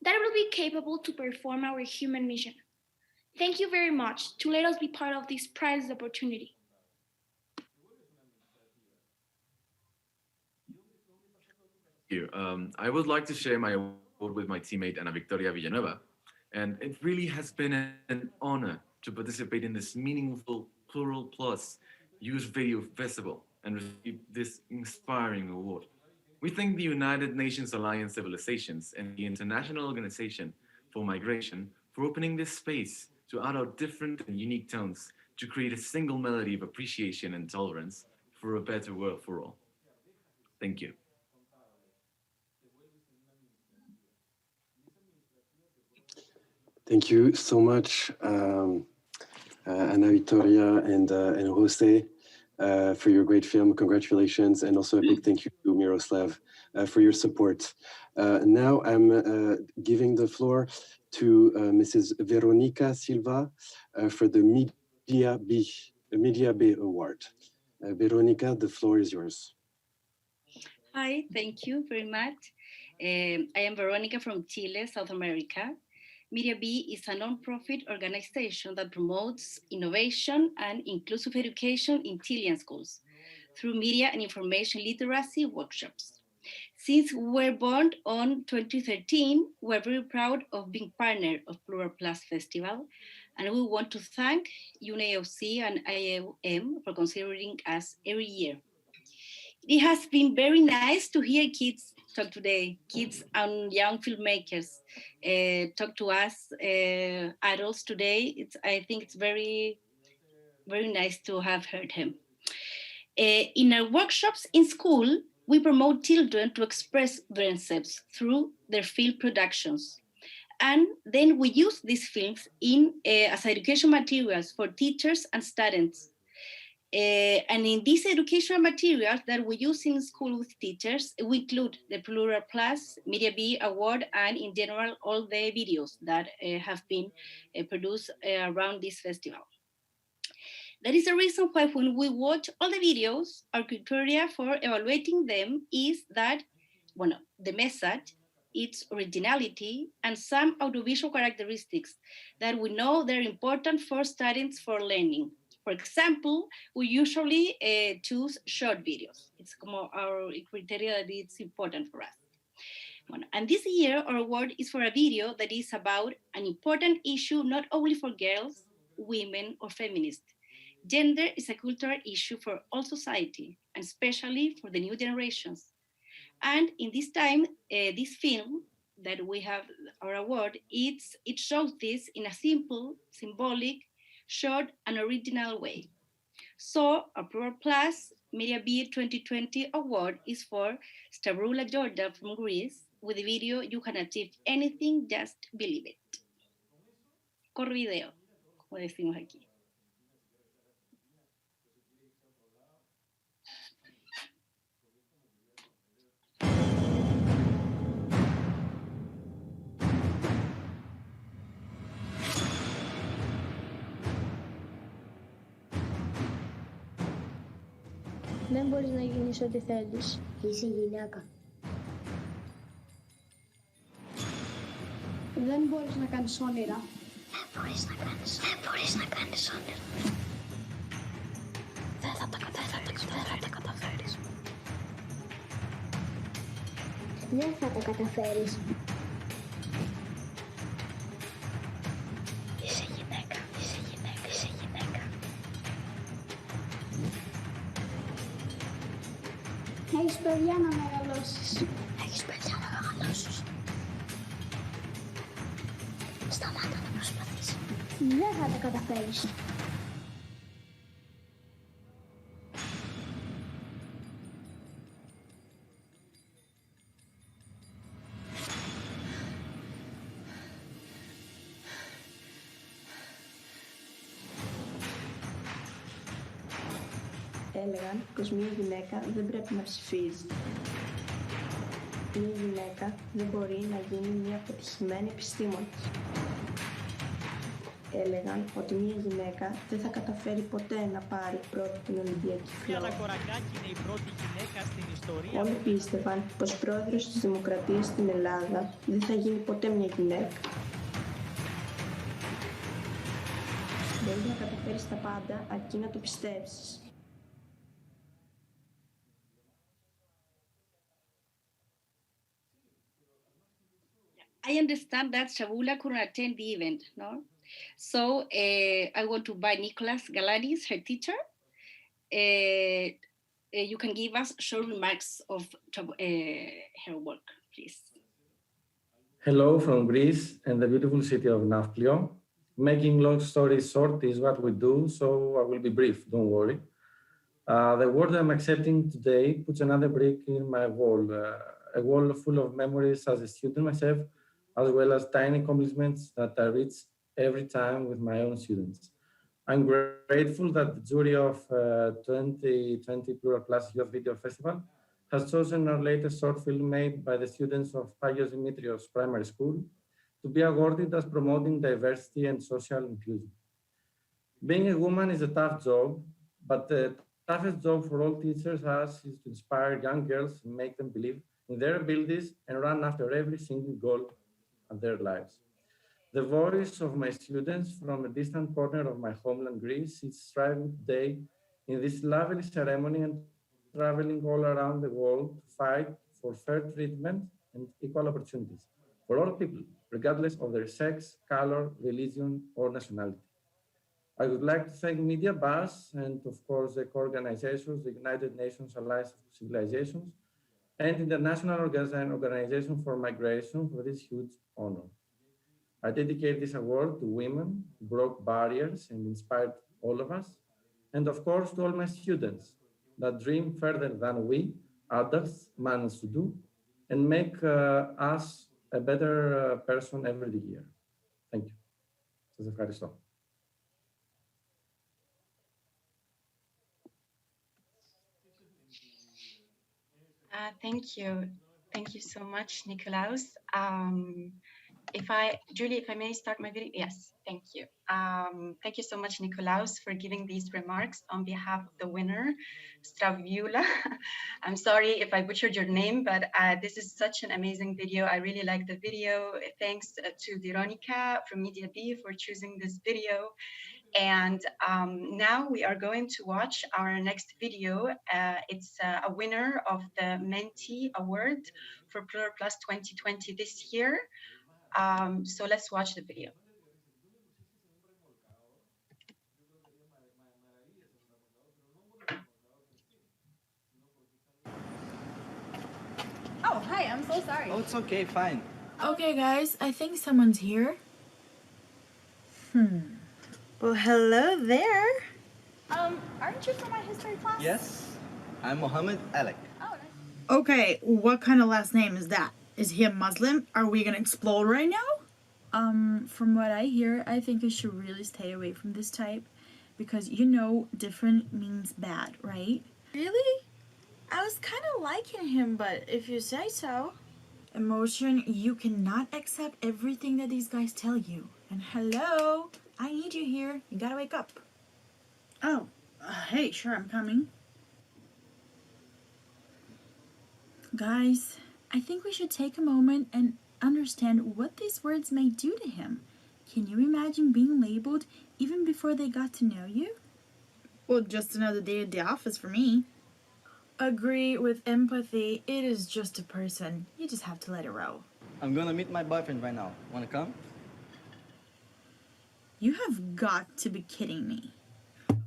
That will be capable to perform our human mission. Thank you very much to let us be part of this priceless opportunity. I would like to share my award with my teammate Ana Victoria Villanueva, and it really has been an honor to participate in this meaningful Plural Plus Youth Video Festival and receive this inspiring award. We thank the United Nations Alliance Civilizations and the International Organization for Migration for opening this space to add our different and unique tones to create a single melody of appreciation and tolerance for a better world for all. Thank you. Thank you so much, Ana Victoria and Jose, for your great film. Congratulations, and also a big thank you to Miroslav for your support. Now I'm giving the floor to Mrs. Veronica Silva for the Media B Award. Veronica, the floor is yours. Hi, thank you very much. I am Veronica from Chile, South America. Media B is a non-profit organization that promotes innovation and inclusive education in Chilean schools through media and information literacy workshops. Since we were born on 2013, we're very proud of being partner of Plural Plus Festival, and we want to thank UNAOC and IAM for considering us every year. It has been very nice to hear kids talk today, kids and young filmmakers, talk to us adults today. I think it's very, very nice to have heard him. In our workshops in school, we promote children to express themselves through their film productions. And then we use these films as education materials for teachers and students. And in these educational materials that we use in school with teachers, we include the Plural Plus, Media B Award, and in general, all the videos that have been produced around this festival. That is the reason why when we watch all the videos, our criteria for evaluating them is that, well, the message, its originality, and some audiovisual characteristics that we know they're important for students for learning. For example, we usually choose short videos. It's our criteria that it's important for us. And this year, our award is for a video that is about an important issue, not only for girls, women, or feminists. Gender is a cultural issue for all society, and especially for the new generations. And in this time, this film that we have our award, it shows this in a simple, symbolic, short, and original way. So our Plural Plus Media B 2020 award is for Stavroula Jordan from Greece with the video You Can Achieve Anything, Just Believe It. Corre video, como decimos aquí. Δεν μπορείς να γίνεις ό,τι θέλεις. Είσαι γυναίκα. Δεν μπορείς να κάνεις όνειρα. Δεν μπορείς να κάνεις όνειρα. Δεν θα τα καταφέρεις. Δεν θα τα καταφέρεις. Είσαι γυναίκα. Έχεις παιδιά να μεγαλώσεις. Σταμάτα να προσπαθείς. Δεν θα τα καταφέρεις. Έλεγαν πως μια γυναίκα δεν πρέπει να ψηφίζει. Μια γυναίκα δεν μπορεί να γίνει μια αποτυχημένη επιστήμονας. Έλεγαν ότι μια γυναίκα δεν θα καταφέρει ποτέ να πάρει πρώτη την Ολυμπιακή φλόγα. Είναι η πρώτη γυναίκα στην ιστορία. Όλοι πίστευαν πως πρόεδρος της Δημοκρατίας στην Ελλάδα δεν θα γίνει ποτέ μια γυναίκα. Μπορείς να καταφέρεις τα πάντα αρκεί να το πιστέψεις. I understand that Shabula couldn't attend the event, no? So I want to invite Nicholas Galadis, her teacher. You can give us short remarks of her work, please. Hello from Greece and the beautiful city of Nafplio. Making long stories short is what we do, so I will be brief, don't worry. The award I'm accepting today puts another brick in my wall, a wall full of memories as a student myself, as well as tiny accomplishments that I reach every time with my own students. I'm grateful that the jury of 2020 Plural Plus Youth Video Festival has chosen our latest short film made by the students of Pagos Dimitrios Primary School to be awarded as promoting diversity and social inclusion. Being a woman is a tough job, but the toughest job for all teachers is to inspire young girls and make them believe in their abilities and run after every single goal of their lives. The voice of my students from a distant corner of my homeland Greece is thriving today in this lovely ceremony and traveling all around the world to fight for fair treatment and equal opportunities for all people, regardless of their sex, color, religion, or nationality. I would like to thank Media Buzz and, of course, the co-organizations, the United Nations Alliance of Civilizations, and International Organization for Migration for this huge honor. I dedicate this award to women who broke barriers and inspired all of us, and of course to all my students that dream further than we adults manage to do and make us a better person every year. Thank you. Σας ευχαριστώ. Thank you. Thank you so much, Nikolaus. Julie, if I may start my video. Yes, thank you. Thank you so much, Nikolaus, for giving these remarks on behalf of the winner, Stravula. I'm sorry if I butchered your name, but this is such an amazing video. I really like the video. Thanks to Veronica from Media B for choosing this video. And now we are going to watch our next video. It's a winner of the Menti Award for Plural Plus 2020 this year. So let's watch the video. Oh, hi, I'm so sorry. Oh, it's okay, fine. Okay, guys, I think someone's here. Well, hello there. Aren't you from my history class? Yes, I'm Mohammed Alec. Oh, nice. Okay, what kind of last name is that? Is he a Muslim? Are we gonna explode right now? From what I hear, I think you should really stay away from this type because you know different means bad, right? Really? I was kind of liking him, but if you say so. Emotion, you cannot accept everything that these guys tell you. And hello, I need you here. You gotta wake up. Oh, hey, sure, I'm coming. Guys, I think we should take a moment and understand what these words may do to him. Can you imagine being labeled even before they got to know you? Well, just another day at the office for me. Agree with empathy. It is just a person. You just have to let it roll. I'm gonna meet my boyfriend right now. Wanna come? You have got to be kidding me.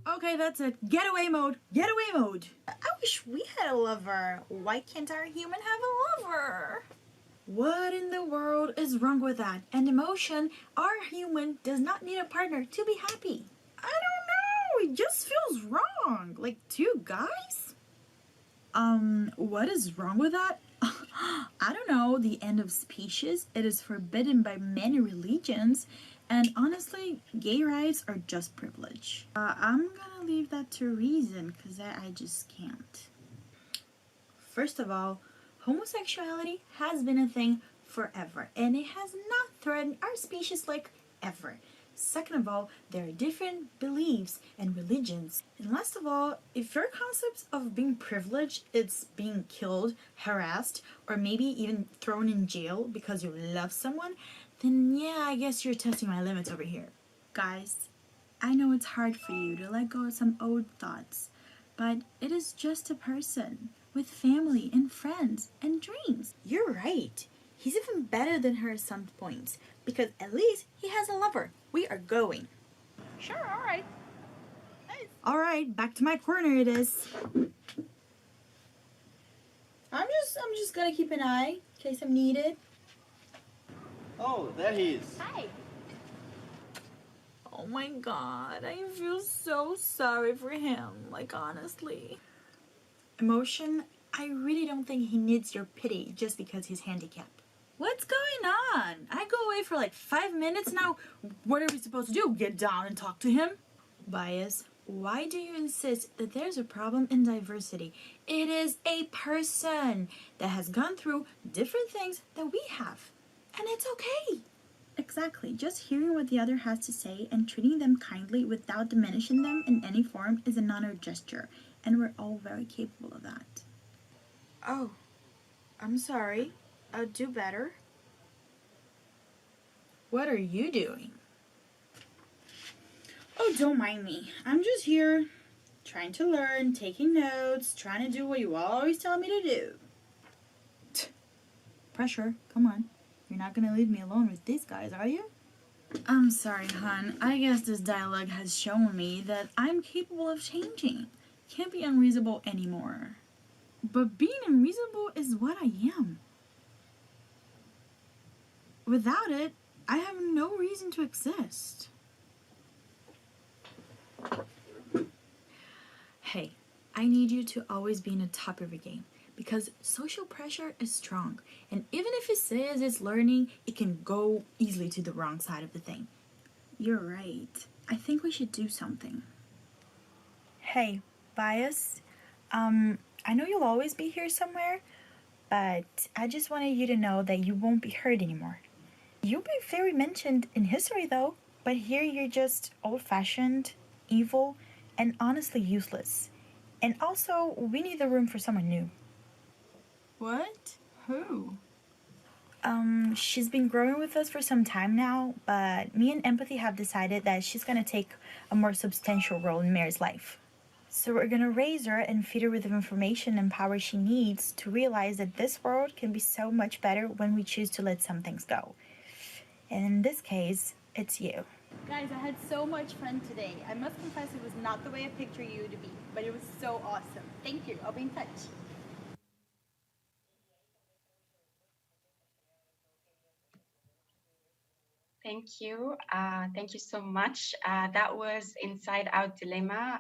Okay, that's it. Getaway mode. Getaway mode. I wish we had a lover. Why can't our human have a lover? What in the world is wrong with that? And emotion, our human does not need a partner to be happy. I don't know. It just feels wrong. Like two guys? What is wrong with that? I don't know. The end of species. It is forbidden by many religions. And honestly, gay rights are just privilege. I'm gonna leave that to reason because I just can't. First of all, homosexuality has been a thing forever and it has not threatened our species like ever. Second of all, there are different beliefs and religions. And last of all, if your concept of being privileged is being killed, harassed, or maybe even thrown in jail because you love someone, then yeah, I guess you're testing my limits over here. Guys, I know it's hard for you to let go of some old thoughts, but it is just a person with family and friends and dreams. You're right. He's even better than her at some points because at least he has a lover. We are going. Sure, all right. Nice. All right, back to my corner it is. I'm just gonna keep an eye in case I'm needed. Oh, there he is. Hi. Oh my god, I feel so sorry for him, like honestly. Emotion, I really don't think he needs your pity just because he's handicapped. What's going on? I go away for like 5 minutes now. What are we supposed to do? Get down and talk to him? Bias, why do you insist that there's a problem in diversity? It is a person that has gone through different things that we have. And it's okay. Exactly. Just hearing what the other has to say and treating them kindly without diminishing them in any form is an honor gesture. And we're all very capable of that. Oh, I'm sorry. I'll do better. What are you doing? Oh, don't mind me. I'm just here trying to learn, taking notes, trying to do what you always tell me to do. Pressure. Come on. You're not gonna leave me alone with these guys, are you? I'm sorry, hon. I guess this dialogue has shown me that I'm capable of changing. Can't be unreasonable anymore. But being unreasonable is what I am. Without it, I have no reason to exist. Hey, I need you to always be in the top of your game because social pressure is strong, and even if it says it's learning, it can go easily to the wrong side of the thing. You're right. I think we should do something. Hey, Bias, I know you'll always be here somewhere, but I just wanted you to know that you won't be hurt anymore. You'll be very mentioned in history though, but here you're just old-fashioned, evil, and honestly useless. And also, we need the room for someone new. What? Who? She's been growing with us for some time now, but me and Empathy have decided that she's gonna take a more substantial role in Mary's life. So we're gonna raise her and feed her with the information and power she needs to realize that this world can be so much better when we choose to let some things go. And in this case, it's you. Guys, I had so much fun today. I must confess it was not the way I pictured you to be, but it was so awesome. Thank you. I'll be in touch. Thank you. Thank you so much. That was Inside Out Dilemma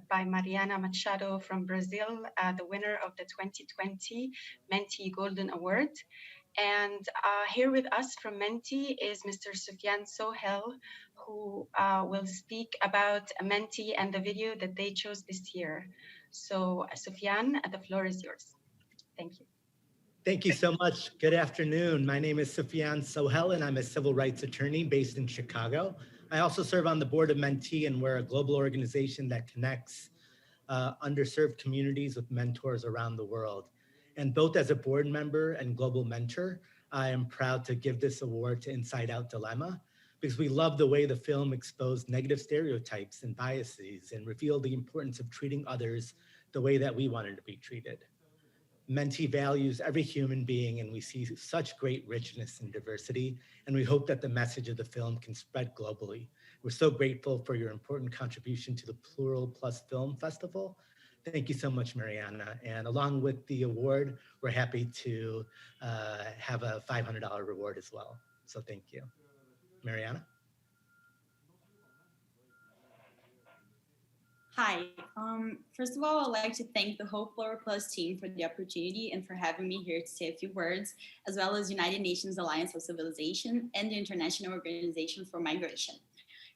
by Mariana Machado from Brazil, the winner of the 2020 Menti Golden Award. And here with us from Menti is Mr. Sufyan Sohel, who will speak about Menti and the video that they chose this year. So Sufyan, the floor is yours. Thank you. Thank you so much. Good afternoon. My name is Sufyan Sohel, and I'm a civil rights attorney based in Chicago. I also serve on the board of Mentee, and we're a global organization that connects underserved communities with mentors around the world. And both as a board member and global mentor, I am proud to give this award to Inside Out Dilemma because we love the way the film exposed negative stereotypes and biases and revealed the importance of treating others the way that we wanted to be treated. Mentee values every human being, and we see such great richness and diversity, and we hope that the message of the film can spread globally. We're so grateful for your important contribution to the Plural Plus Film Festival. Thank you so much, Mariana. And along with the award, we're happy to have a $500 reward as well. So thank you. Mariana? Hi. First of all, I'd like to thank the whole Plural Plus team for the opportunity and for having me here to say a few words, as well as United Nations Alliance for Civilization and the International Organization for Migration.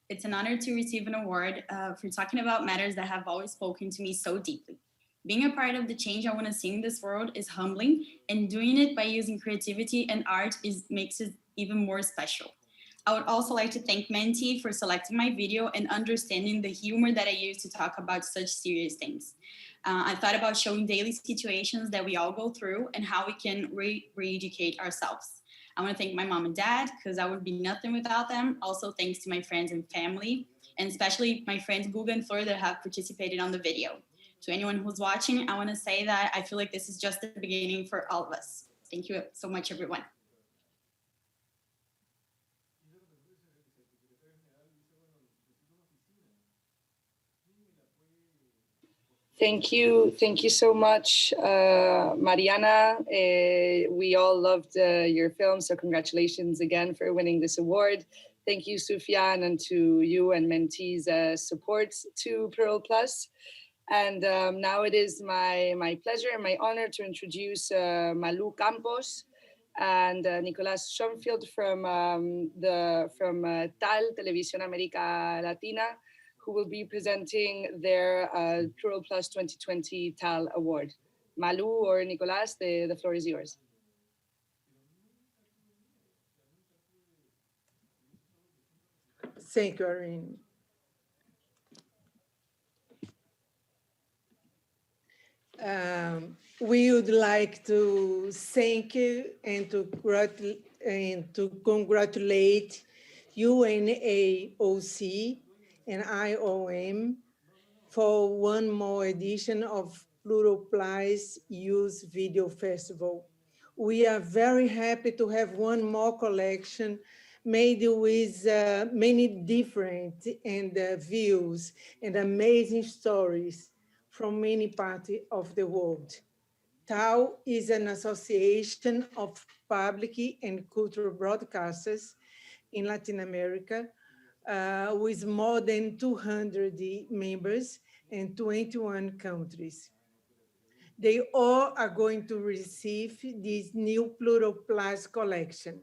It's an honor to receive an award for talking about matters that have always spoken to me so deeply. Being a part of the change I want to see in this world is humbling, and doing it by using creativity and art makes it even more special. I would also like to thank Menti for selecting my video and understanding the humor that I use to talk about such serious things. I thought about showing daily situations that we all go through and how we can re-educate ourselves. I want to thank my mom and dad because I would be nothing without them. Also, thanks to my friends and family, and especially my friends Guga and Fleur that have participated on the video. To anyone who's watching, I want to say that I feel like this is just the beginning for all of us. Thank you so much, everyone. Thank you so much, Mariana. We all loved your film, so congratulations again for winning this award. Thank you, Sufyan, and to you and Mentee's support to Plural Plus. And now it is my pleasure and my honor to introduce Malu Campos and Nicolás Schoenfeld from TAL, Televisión América Latina, who will be presenting their Plural Plus 2020 TAL Award. Malu or Nicolás, the floor is yours. Thank you, Irene. We would like to thank you and to congratulate UNAOC and IOM for one more edition of Plural Plus Youth Video Festival. We are very happy to have one more collection made with many different views and amazing stories from many parts of the world. TAU is an association of public and cultural broadcasters in Latin America with more than 200 members in 21 countries. They all are going to receive this new Plural Plus collection.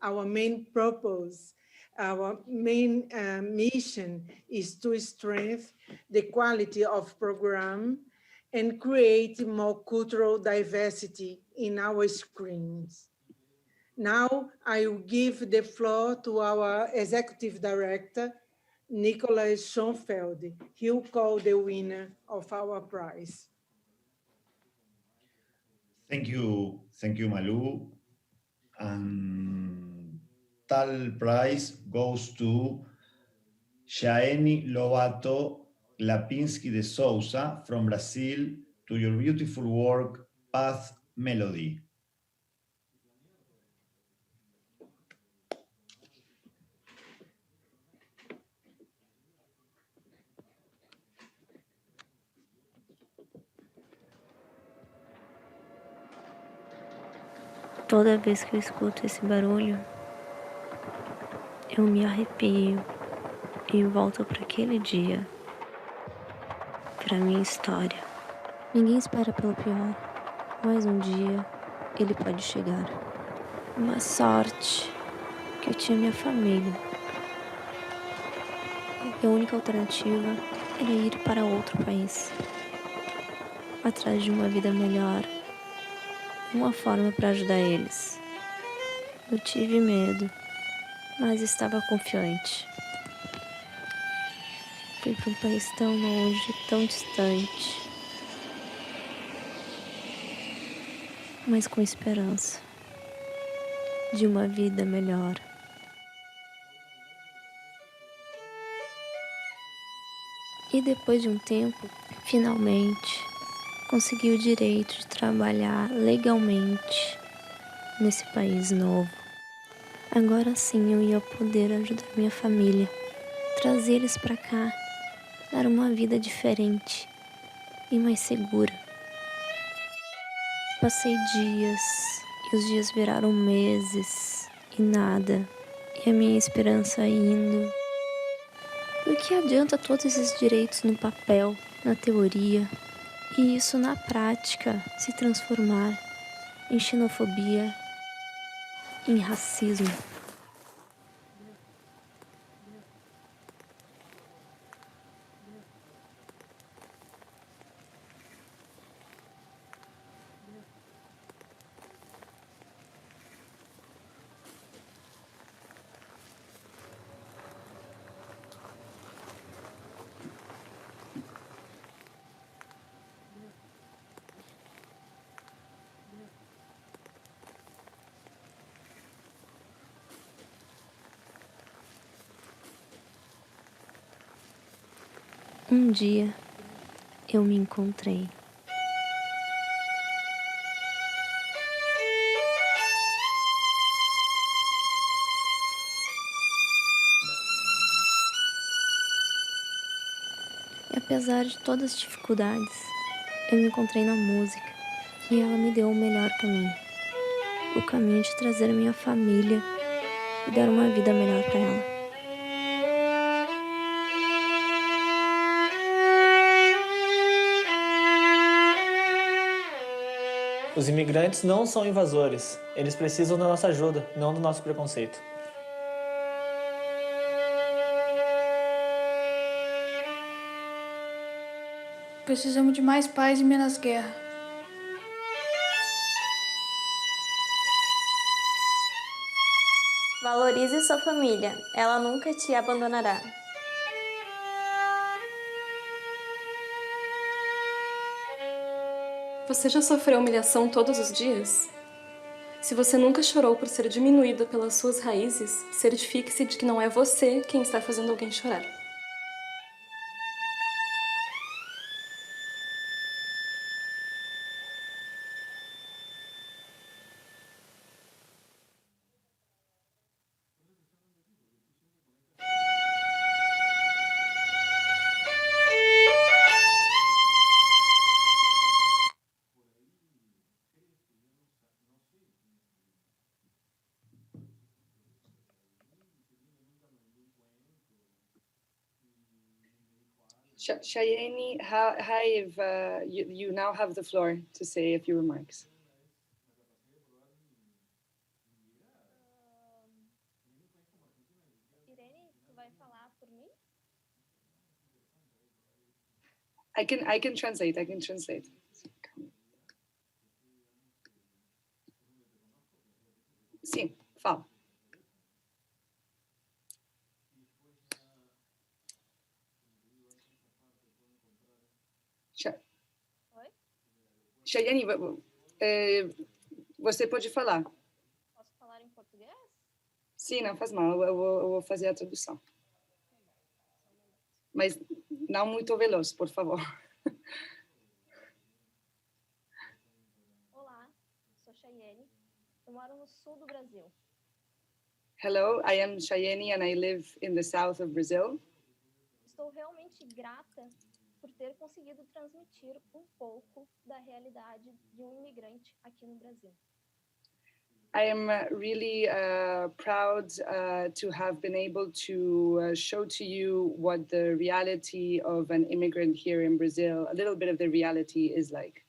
Our main purpose, our main mission is to strengthen the quality of program and create more cultural diversity in our screens. Now I will give the floor to our executive director, Nicholas Schoenfeld. He will call the winner of our prize. Thank you, Malu. And tal prize goes to Jaene Lobato Lapinski de Souza from Brazil to your beautiful work, Path Melody. Toda vez que eu escuto esse barulho, eu me arrepio e volto para aquele dia, para minha história. Ninguém espera pelo pior, mas um dia ele pode chegar. Uma sorte que eu tinha minha família. E a única alternativa era ir para outro país, atrás de uma vida melhor. Uma forma para ajudar eles. Eu tive medo, mas estava confiante. Fui para um país tão longe, tão distante, mas com esperança de uma vida melhor. E depois de um tempo, finalmente, consegui o direito de trabalhar legalmente nesse país novo. Agora sim eu ia poder ajudar minha família, trazer eles para cá, dar uma vida diferente e mais segura. Passei dias e os dias viraram meses e nada, e a minha esperança indo. Do que adianta todos esses direitos no papel, na teoria, e isso na prática se transformar em xenofobia, em racismo? Um dia eu me encontrei. E apesar de todas as dificuldades, eu me encontrei na música e ela me deu o melhor caminho. O caminho de trazer a minha família e dar uma vida melhor para ela. Os imigrantes não são invasores. Eles precisam da nossa ajuda, não do nosso preconceito. Precisamos de mais paz e menos guerra. Valorize sua família. Ela nunca te abandonará. Você já sofreu humilhação todos os dias? Se você nunca chorou por ser diminuído pelas suas raízes, certifique-se de que não é você quem está fazendo alguém chorar. Cheyenne, hi, you now have the floor to say a few remarks. Irene, tu vai falar por mim? I can translate. Sim, fala. Oi? Cheyenne, você pode falar. Posso falar em português? Sim, não faz mal, eu vou fazer a tradução. Mas não muito veloz, por favor. Olá, sou Cheyenne. Eu moro no sul do Brasil. Hello, I am Cheyenne and I live in the south of Brazil. Estou realmente grata por ter conseguido transmitir pouco da realidade de imigrante aqui no Brasil. I am really proud to have been able to show to you what the reality of an immigrant here in Brazil, a little bit of the reality is like.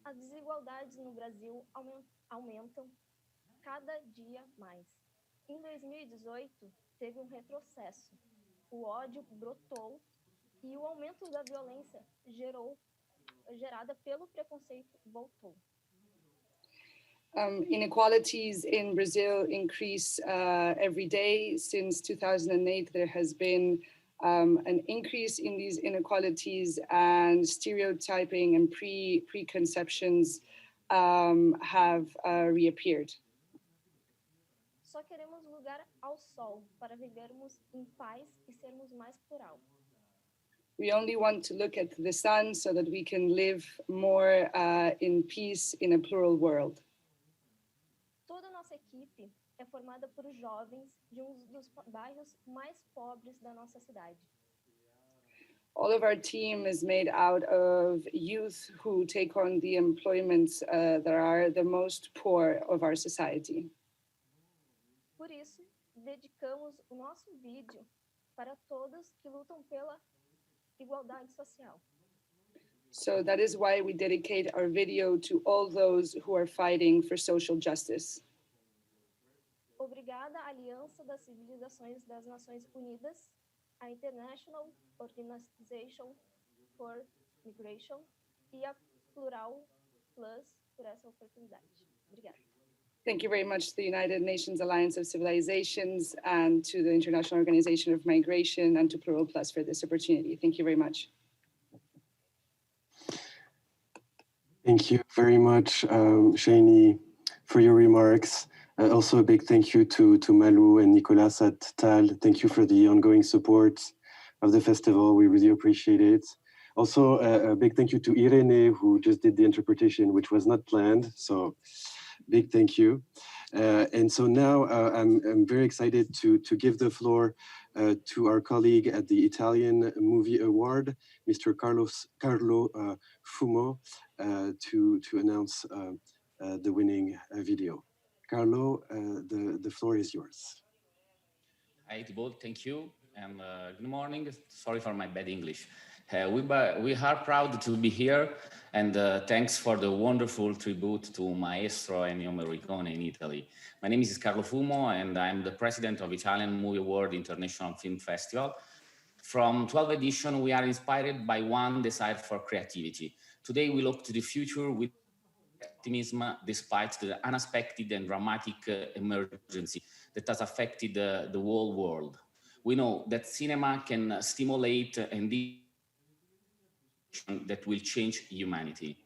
As desigualdades no Brasil aumentam cada dia mais. Em 2018, teve retrocesso. O ódio brotou e o aumento da violência gerada pelo preconceito voltou. Inequalities in Brazil increase every day. Since 2008, there has been an increase in these inequalities, and stereotyping and preconceptions have reappeared. Só queremos lugar ao sol para vivermos em paz e sermos mais plural. We only want to look at the sun so that we can live more in peace in a plural world. Toda a nossa equipe é formada por jovens de dos bairros mais pobres da nossa cidade. All of our team is made out of youth who take on the employments that are the most poor of our society. Por isso, dedicamos o nosso vídeo para todos que lutam pela igualdade social. So that is why we dedicate our video to all those who are fighting for social justice. Obrigada à Aliança das Civilizações das Nações Unidas, a International Organization for Migration e a Plural Plus por essa oportunidade. Obrigada. Thank you very much to the United Nations Alliance of Civilizations and to the International Organization of Migration and to Plural Plus for this opportunity. Thank you very much. Thank you very much, Shani, for your remarks. Also a big thank you to Malou and Nicolas at TAL. Thank you for the ongoing support of the festival. We really appreciate it. Also, a big thank you to Irene, who just did the interpretation, which was not planned. So big thank you. And so now I'm very excited to give the floor to our colleague at the Italian Movie Award, Mr. Carlo Fumo, to announce the winning video. Carlo, the floor is yours. Hi, Thibault, thank you, and good morning. Sorry for my bad English. We are proud to be here, and thanks for the wonderful tribute to Maestro Ennio Morricone in Italy. My name is Carlo Fumo, and I'm the president of Italian Movie Award International Film Festival. From 12th edition, we are inspired by one desire for creativity. Today, we look to the future with optimism despite the unexpected and dramatic emergency that has affected the whole world. We know that cinema can stimulate and that will change humanity.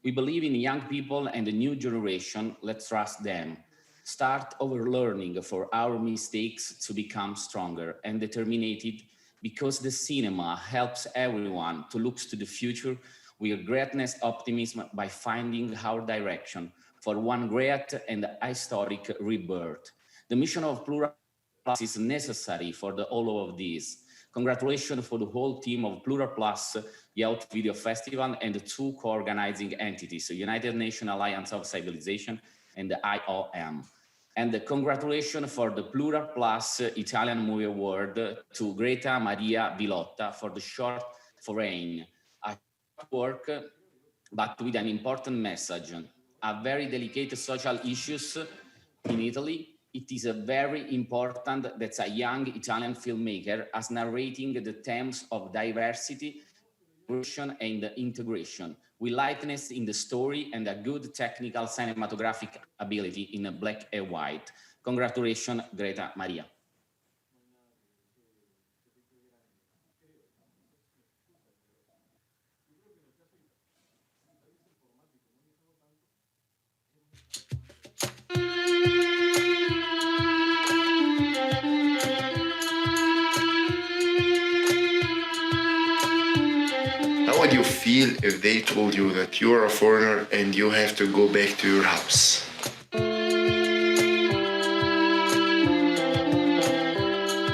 We believe in young people and the new generation. Let's trust them. Start overlearning for our mistakes to become stronger and determined, because the cinema helps everyone to look to the future with greatness optimism by finding our direction for one great and historic rebirth. The mission of Plural Plus is necessary for all of this. Congratulations for the whole team of Plural Plus Youth Video Festival and the two co-organizing entities, the United Nations Alliance of Civilization and the IOM. And congratulations for the Plural Plus Italian Movie Award to Greta Maria Vilotta for the short Foreign, a short work, but with an important message. A very delicate social issues in Italy. It is a very important that a young Italian filmmaker is narrating the themes of diversity, and integration, with lightness in the story and a good technical cinematographic ability in black and white. Congratulations, Greta Maria. How would you feel if they told you that you're a foreigner and you have to go back to your house?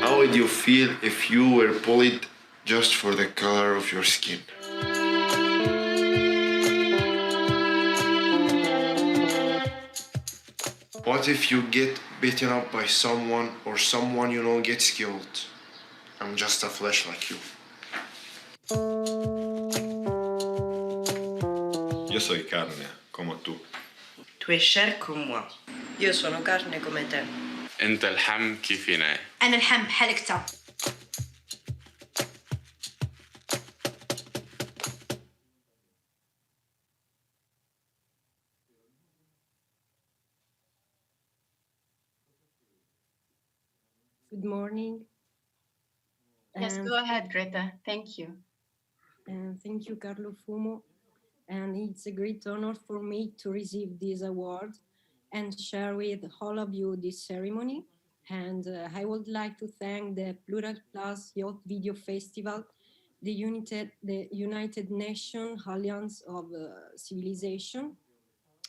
How would you feel if you were bullied just for the color of your skin? What if you get beaten up by someone or someone you know gets killed? I'm just a flesh like you. Io soy carne, como tú. Tu es chair comme moi. Io sono carne come te. أنت اللحم كيفنا. أنا اللحم بحالك تا. Good morning. Yes, go ahead, Greta. Thank you. And thank you, Carlo Fumo. And it's a great honor for me to receive this award and share with all of you this ceremony. And I would like to thank the Plural Plus Youth Video Festival, the United Nations Alliance of Civilization,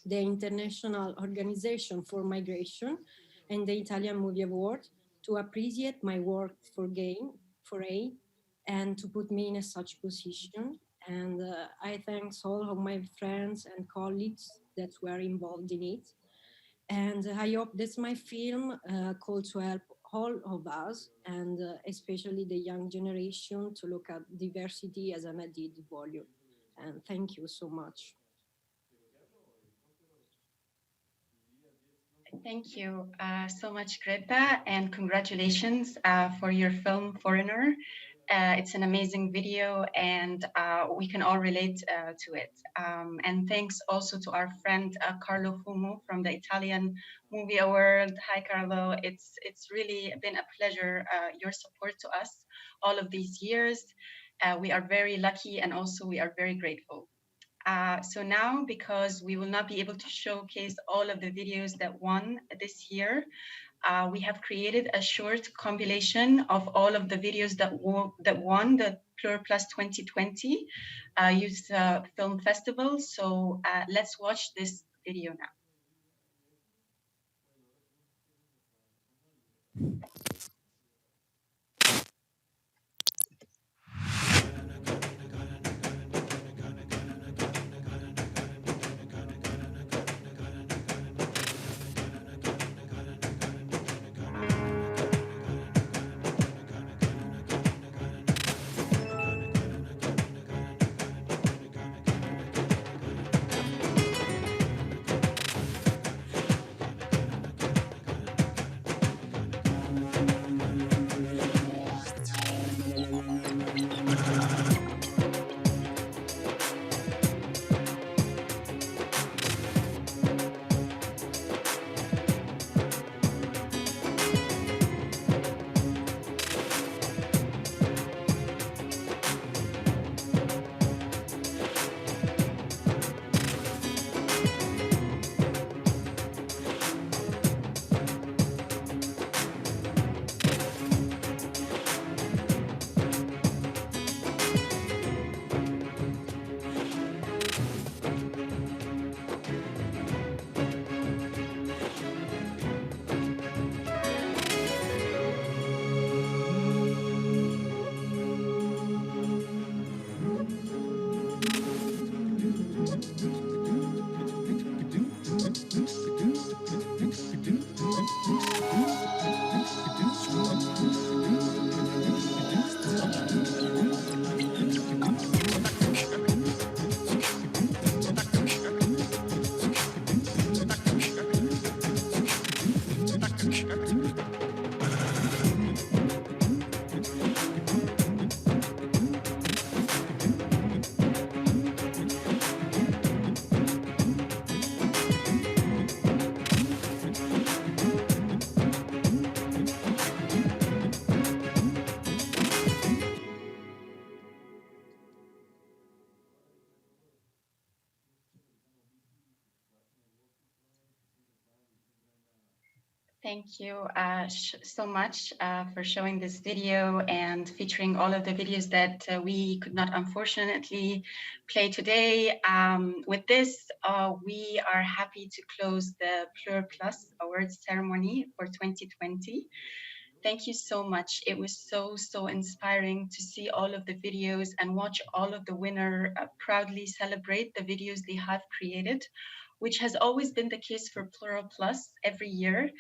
the International Organization for Migration, and the Italian Movie Award to appreciate my work for aid and to put me in such position. And I thank all of my friends and colleagues that were involved in it. And I hope that my film call to help all of us, and especially the young generation, to look at diversity as an added value. And thank you so much. Thank you so much, Greta, and congratulations for your film Foreigner. It's an amazing video and we can all relate to it. And thanks also to our friend Carlo Fumo from the Italian Movie Award. Hi, Carlo. It's really been a pleasure, your support to us all of these years. We are very lucky and also we are very grateful. So now, because we will not be able to showcase all of the videos that won this year, we have created a short compilation of all of the videos that won the Plural Plus 2020 Youth Film Festival. So let's watch this video now. Thank you so much for showing this video and featuring all of the videos that we could not unfortunately play today. With this, we are happy to close the PLURAL Plus Awards ceremony for 2020. Thank you so much. It was so inspiring to see all of the videos and watch all of the winners proudly celebrate the videos they have created, which has always been the case for PLURAL Plus every year.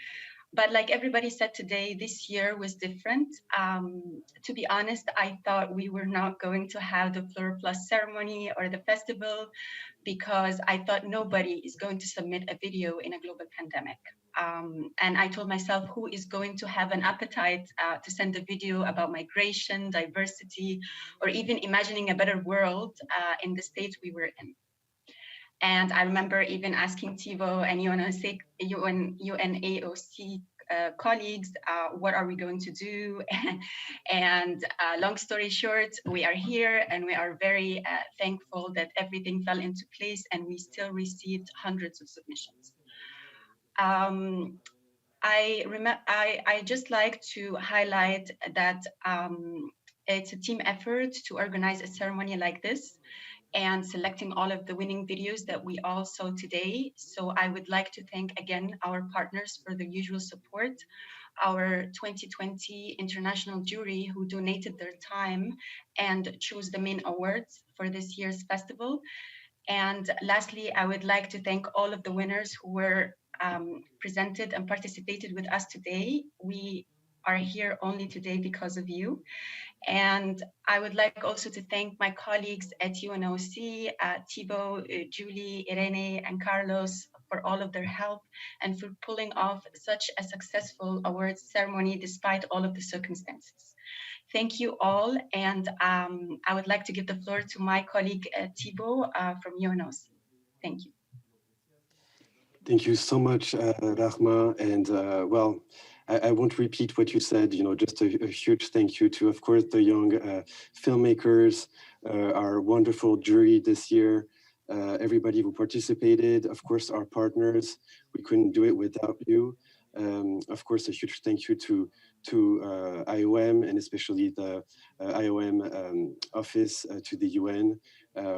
But like everybody said today, this year was different. To be honest, I thought we were not going to have the PLURAL Plus ceremony or the festival because I thought nobody is going to submit a video in a global pandemic. And I told myself, who is going to have an appetite to send a video about migration, diversity, or even imagining a better world in the state we were in? And I remember even asking TiVo and UNAOC colleagues, what are we going to do? And long story short, we are here and we are very thankful that everything fell into place and we still received hundreds of submissions. I just like to highlight that it's a team effort to organize a ceremony like this and selecting all of the winning videos that we all saw today. So I would like to thank again our partners for the usual support, our 2020 international jury who donated their time and chose the main awards for this year's festival. And lastly, I would like to thank all of the winners who were presented and participated with us today. We are here only today because of you. And I would like also to thank my colleagues at UNOC, TiVo, Julie, Irene, and Carlos for all of their help and for pulling off such a successful awards ceremony despite all of the circumstances. Thank you all. And I would like to give the floor to my colleague, Thibaut from UNOC. Thank you. Thank you so much, Rahma. And well, I won't repeat what you said, just a huge thank you to, of course, the young filmmakers, our wonderful jury this year, everybody who participated, of course, our partners. We couldn't do it without you. Of course, a huge thank you to IOM and especially the IOM office to the UN,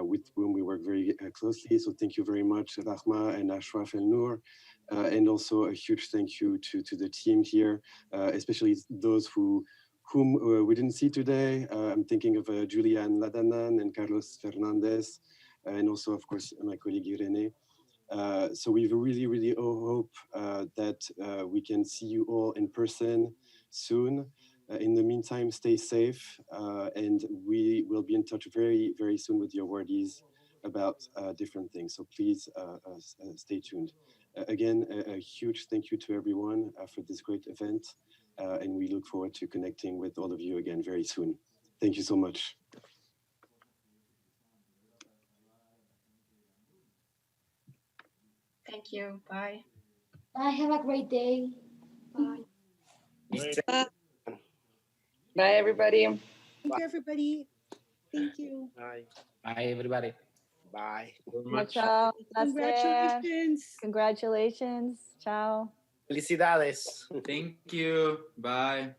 with whom we work very closely. So thank you very much, Rahma and Ashraf El Noor. And also a huge thank you to the team here, especially those whom we didn't see today. I'm thinking of Julian Ladanan and Carlos Fernandez, and also, of course, my colleague Irene. So we really hope that we can see you all in person soon. In the meantime, stay safe, and we will be in touch very soon with the awardees about different things. So please stay tuned. Again, a huge thank you to everyone for this great event, and we look forward to connecting with all of you again very soon. Thank you so much. Thank you. Bye. Bye. Have a great day. Bye. Bye, everybody. Thank you, everybody. Thank you. Bye. Bye, everybody. Bye. Ciao. Congratulations. Congratulations. Ciao. Felicidades. Thank you. Bye.